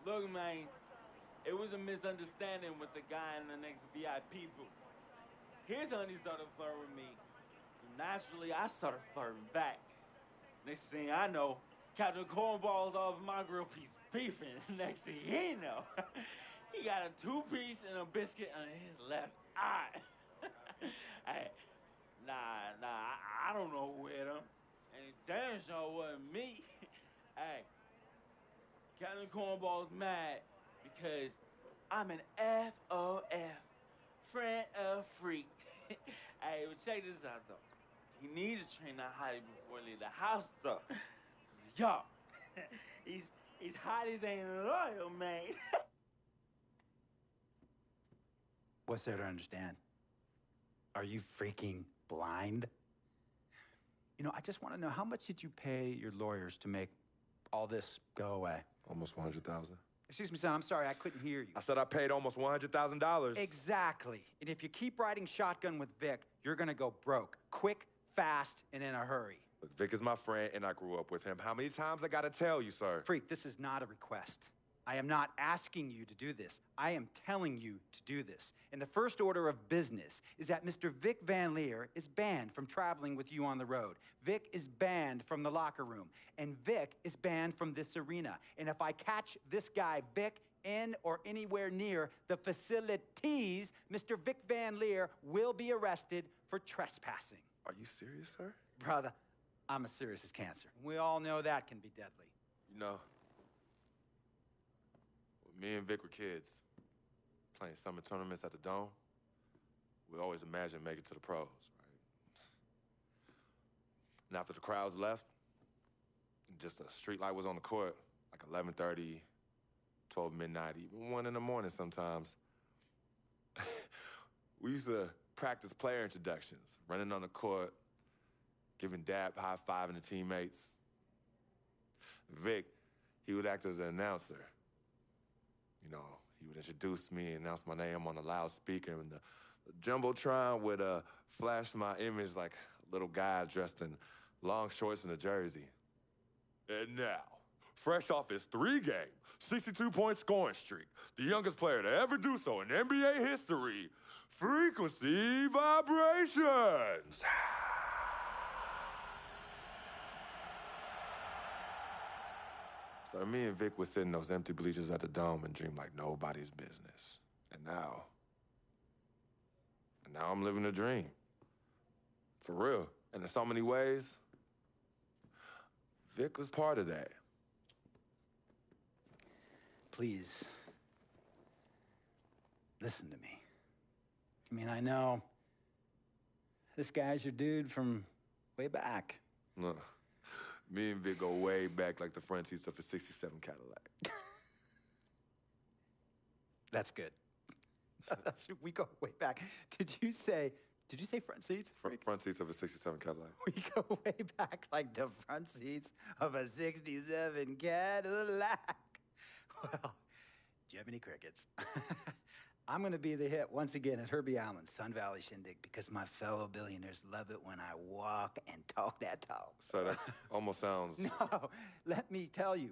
Look, man, it was a misunderstanding with the guy in the next VIP booth. His honey started flirting with me, so naturally I started flirting back. Next thing I know, Captain Cornball's off my grill piece beefing. Next thing he know, he got a 2-piece and a biscuit on his left eye. Hey, I don't know who hit him, and it damn sure wasn't me. Hey, Captain Cornball's mad because I'm an FOF, friend of freak. Hey, but check this out though. He needs to train that hottie before he leave the house though. Yo, he's hot as ain't loyal, man. What's there to understand? Are you freaking blind? You know, I just want to know, how much did you pay your lawyers to make all this go away? Almost $100,000. Excuse me, son, I'm sorry, I couldn't hear you. I said I paid almost $100,000. Exactly. And if you keep riding shotgun with Vic, you're gonna go broke. Quick, fast, and in a hurry. Look, Vic is my friend, and I grew up with him. How many times I gotta tell you, sir? Freak, this is not a request. I am not asking you to do this. I am telling you to do this. And the first order of business is that Mr. Vic Van Leer is banned from traveling with you on the road. Vic is banned from the locker room. And Vic is banned from this arena. And if I catch this guy, Vic, in or anywhere near the facilities, Mr. Vic Van Leer will be arrested for trespassing. Are you serious, sir? Brother, I'm as serious as cancer. We all know that can be deadly. You know, when me and Vic were kids, playing summer tournaments at the Dome, we always imagined making it to the pros, right? And after the crowds left, just a street light was on the court, like 11:30, 12 midnight, even 1 in the morning sometimes. We used to practice player introductions, running on the court, giving dap, high-fiving the teammates. Vic, he would act as an announcer. You know, he would introduce me, announce my name on the loudspeaker, and the Jumbotron would flash my image like a little guy dressed in long shorts and a jersey. And now, fresh off his 3-game, 62-point scoring streak, the youngest player to ever do so in NBA history, Frequency Vibrations. So me and Vic would sit in those empty bleachers at the Dome and dream like nobody's business. And now I'm living a dream. For real. And in so many ways, Vic was part of that. Please, listen to me. I mean, I know this guy's your dude from way back. Look, me and Vic go way back like the front seats of a '67 Cadillac. That's good. We go way back. Did you say front seats? Front seats of a 67 Cadillac. We go way back like the front seats of a 67 Cadillac. Well, Jiminy Crickets. I'm going to be the hit once again at Herbie Allen's Sun Valley Shindig because my fellow billionaires love it when I walk and talk that talk. So that almost sounds... No, let me tell you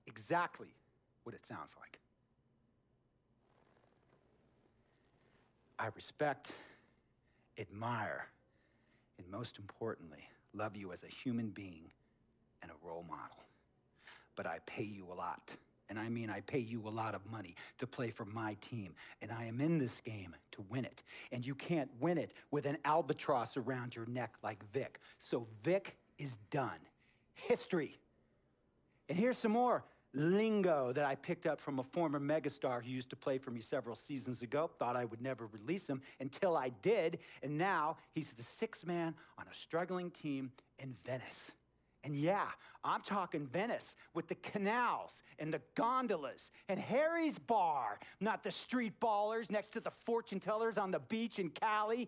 exactly what it sounds like. I respect, admire, and most importantly, love you as a human being and a role model. But I pay you a lot. And I mean, I pay you a lot of money to play for my team. And I am in this game to win it. And you can't win it with an albatross around your neck like Vic. So Vic is done. History. And here's some more lingo that I picked up from a former megastar who used to play for me several seasons ago. Thought I would never release him until I did. And now he's the sixth man on a struggling team in Venice. And yeah, I'm talking Venice with the canals and the gondolas and Harry's Bar, not the street ballers next to the fortune tellers on the beach in Cali.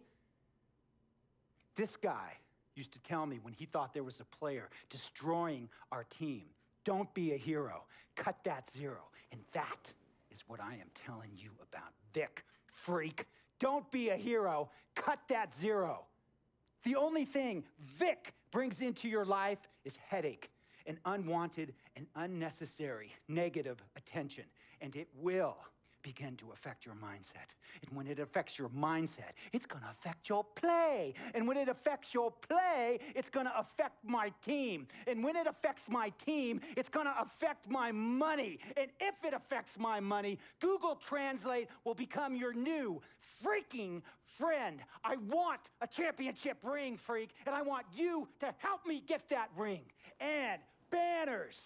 This guy used to tell me when he thought there was a player destroying our team, don't be a hero, cut that zero. And that is what I am telling you about Vic, freak. Don't be a hero, cut that zero. The only thing Vic brings into your life is headache and unwanted and unnecessary negative attention. And it will begin to affect your mindset. And when it affects your mindset, it's going to affect your play. And when it affects your play, it's going to affect my team. And when it affects my team, it's going to affect my money. And if it affects my money, Google Translate will become your new freaking friend. I want a championship ring, freak, and I want you to help me get that ring. And banners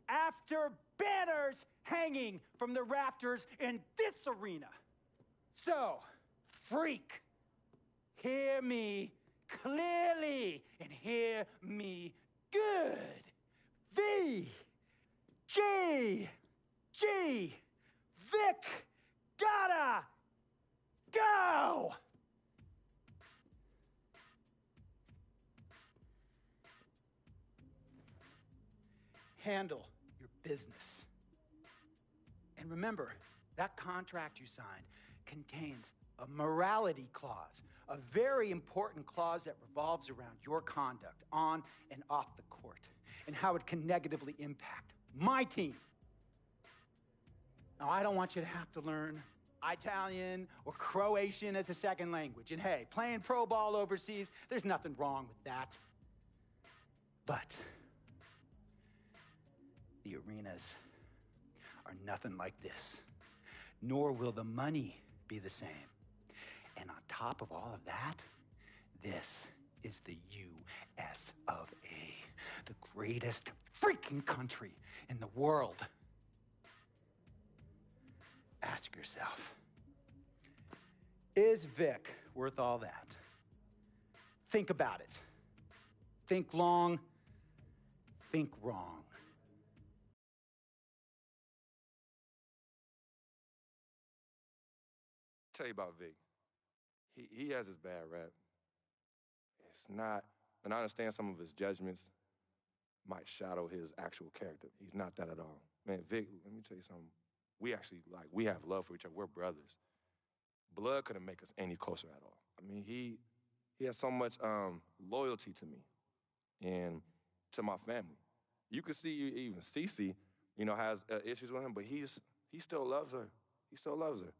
after banners hanging from the rafters in this arena. So, freak, hear me clearly and hear me good. V, G, Vic, gotta go! Handle your business. And remember, that contract you signed contains a morality clause, a very important clause that revolves around your conduct on and off the court, and how it can negatively impact my team. Now, I don't want you to have to learn Italian or Croatian as a second language. And hey, playing pro ball overseas, there's nothing wrong with that. But the arenas are nothing like this, nor will the money be the same. And on top of all of that, this is the U.S. of A., the greatest freaking country in the world. Ask yourself, is Vic worth all that? Think about it. Think long, think wrong. Tell you about Vic. He has his bad rap. It's not, and I understand some of his judgments might shadow his actual character. He's not that at all. Man, Vic, let me tell you something. We have love for each other. We're brothers. Blood couldn't make us any closer at all. I mean, he has so much loyalty to me and to my family. You could see even Cece, has issues with him, but he still loves her. He still loves her.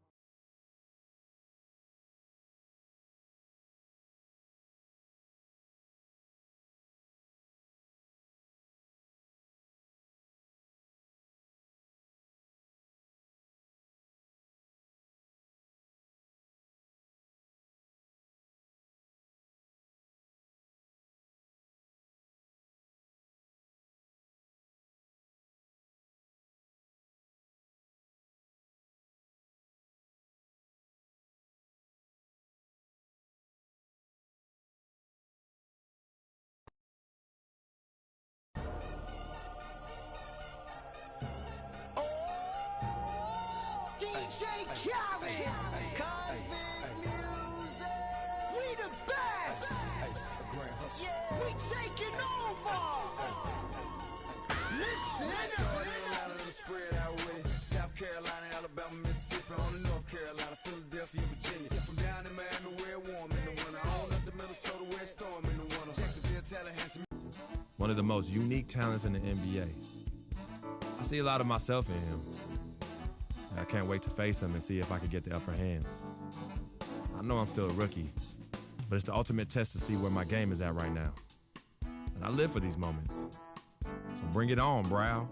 DJ Khaled. Convict music. We the best. We taking over. Listen. Spread out with it. South Carolina, Alabama, Mississippi, on the North Carolina, Philadelphia, Virginia. From down in Miami, where it warm in the winter. On up to Minnesota, where it storm in the winter. Jacksonville, Tallahassee. One of the most unique talents in the NBA. I see a lot of myself in him. I can't wait to face him and see if I can get the upper hand. I know I'm still a rookie, but it's the ultimate test to see where my game is at right now. And I live for these moments. So bring it on, Brow.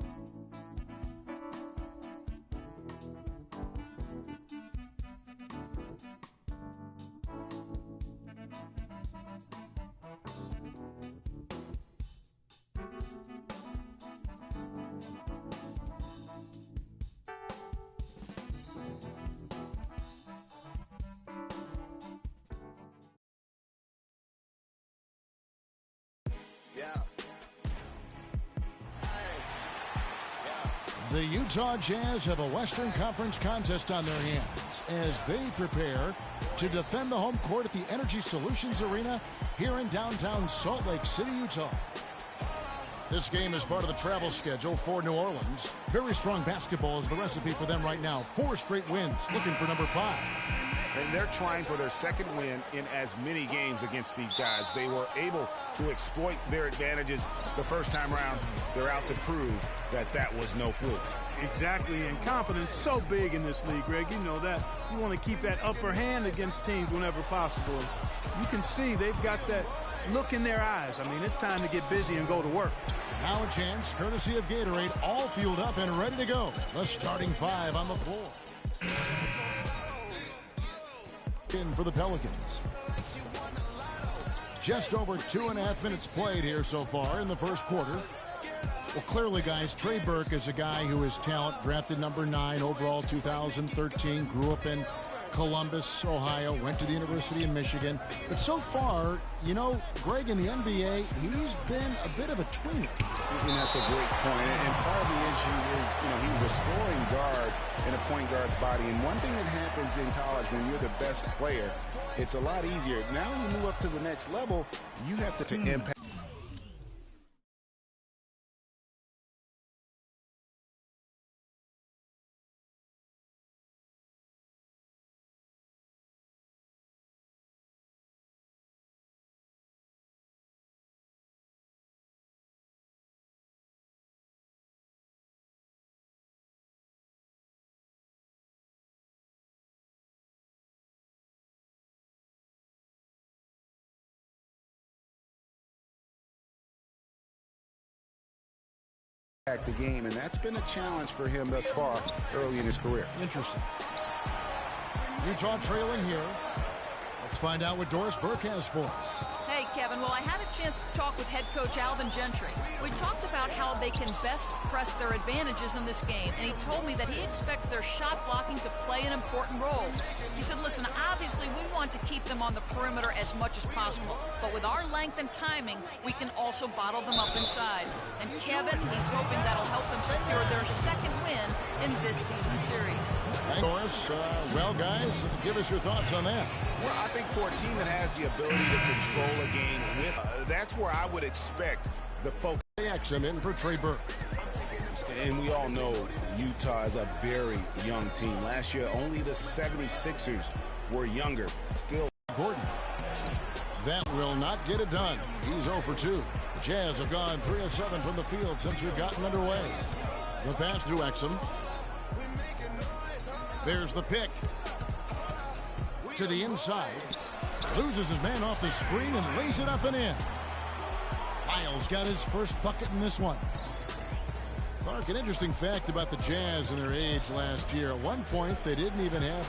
The Utah Jazz have a Western Conference contest on their hands as they prepare to defend the home court at the Energy Solutions Arena here in downtown Salt Lake City, Utah. This game is part of the travel schedule for New Orleans. Very strong basketball is the recipe for them right now. 4 straight wins, looking for number 5. And they're trying for their second win in as many games against these guys. They were able to exploit their advantages the first time around. They're out to prove that that was no fluke. Exactly, and confidence so big in this league, Greg. You know that. You want to keep that upper hand against teams whenever possible. You can see they've got that look in their eyes. I mean, it's time to get busy and go to work. Now a chance, courtesy of Gatorade, all fueled up and ready to go. The starting 5 on the floor. In for the Pelicans. Just over 2.5 minutes played here so far in the first quarter. Well, clearly, guys, Trey Burke is a guy who is talent, drafted number 9 overall 2013, grew up in Columbus, Ohio, went to the University of Michigan. But so far, you know, Greg, in the NBA, he's been a bit of a tweener. And that's a great point. And part of the issue is, you know, he was a scoring guard in a point guard's body. And one thing that happens in college when you're the best player, it's a lot easier. Now when you move up to the next level, you have to impact. The game, and that's been a challenge for him thus far early in his career. Interesting. Utah trailing here. Let's find out what Doris Burke has for us. Hey, Kevin. Well, I had a chance to talk with head coach Alvin Gentry. We talked about how they can best press their advantages in this game, and he told me that he expects their shot blocking to play an important role. He said, listen, obviously we want to keep them on the perimeter as much as possible, but with our length and timing, we can also bottle them up inside. And Kevin, he's hoping that'll help them secure their second win in this season series. Thanks, Doris. Well, guys, give us your thoughts on that. Well, I think for a team that has the ability to control a game with, that's where I would expect the focus. Exum in for Trey Burke. And we all know Utah is a very young team. Last year, only the 76ers were younger. Still, Gordon. That will not get it done. He's 0 for 2. The Jazz have gone 3 of 7 from the field since we've gotten underway. The pass to Exum. There's the pick. To the inside. Loses his man off the screen and lays it up and in. Lyles got his first bucket in this one. Clark, an interesting fact about the Jazz and their age last year. At one point, they didn't even have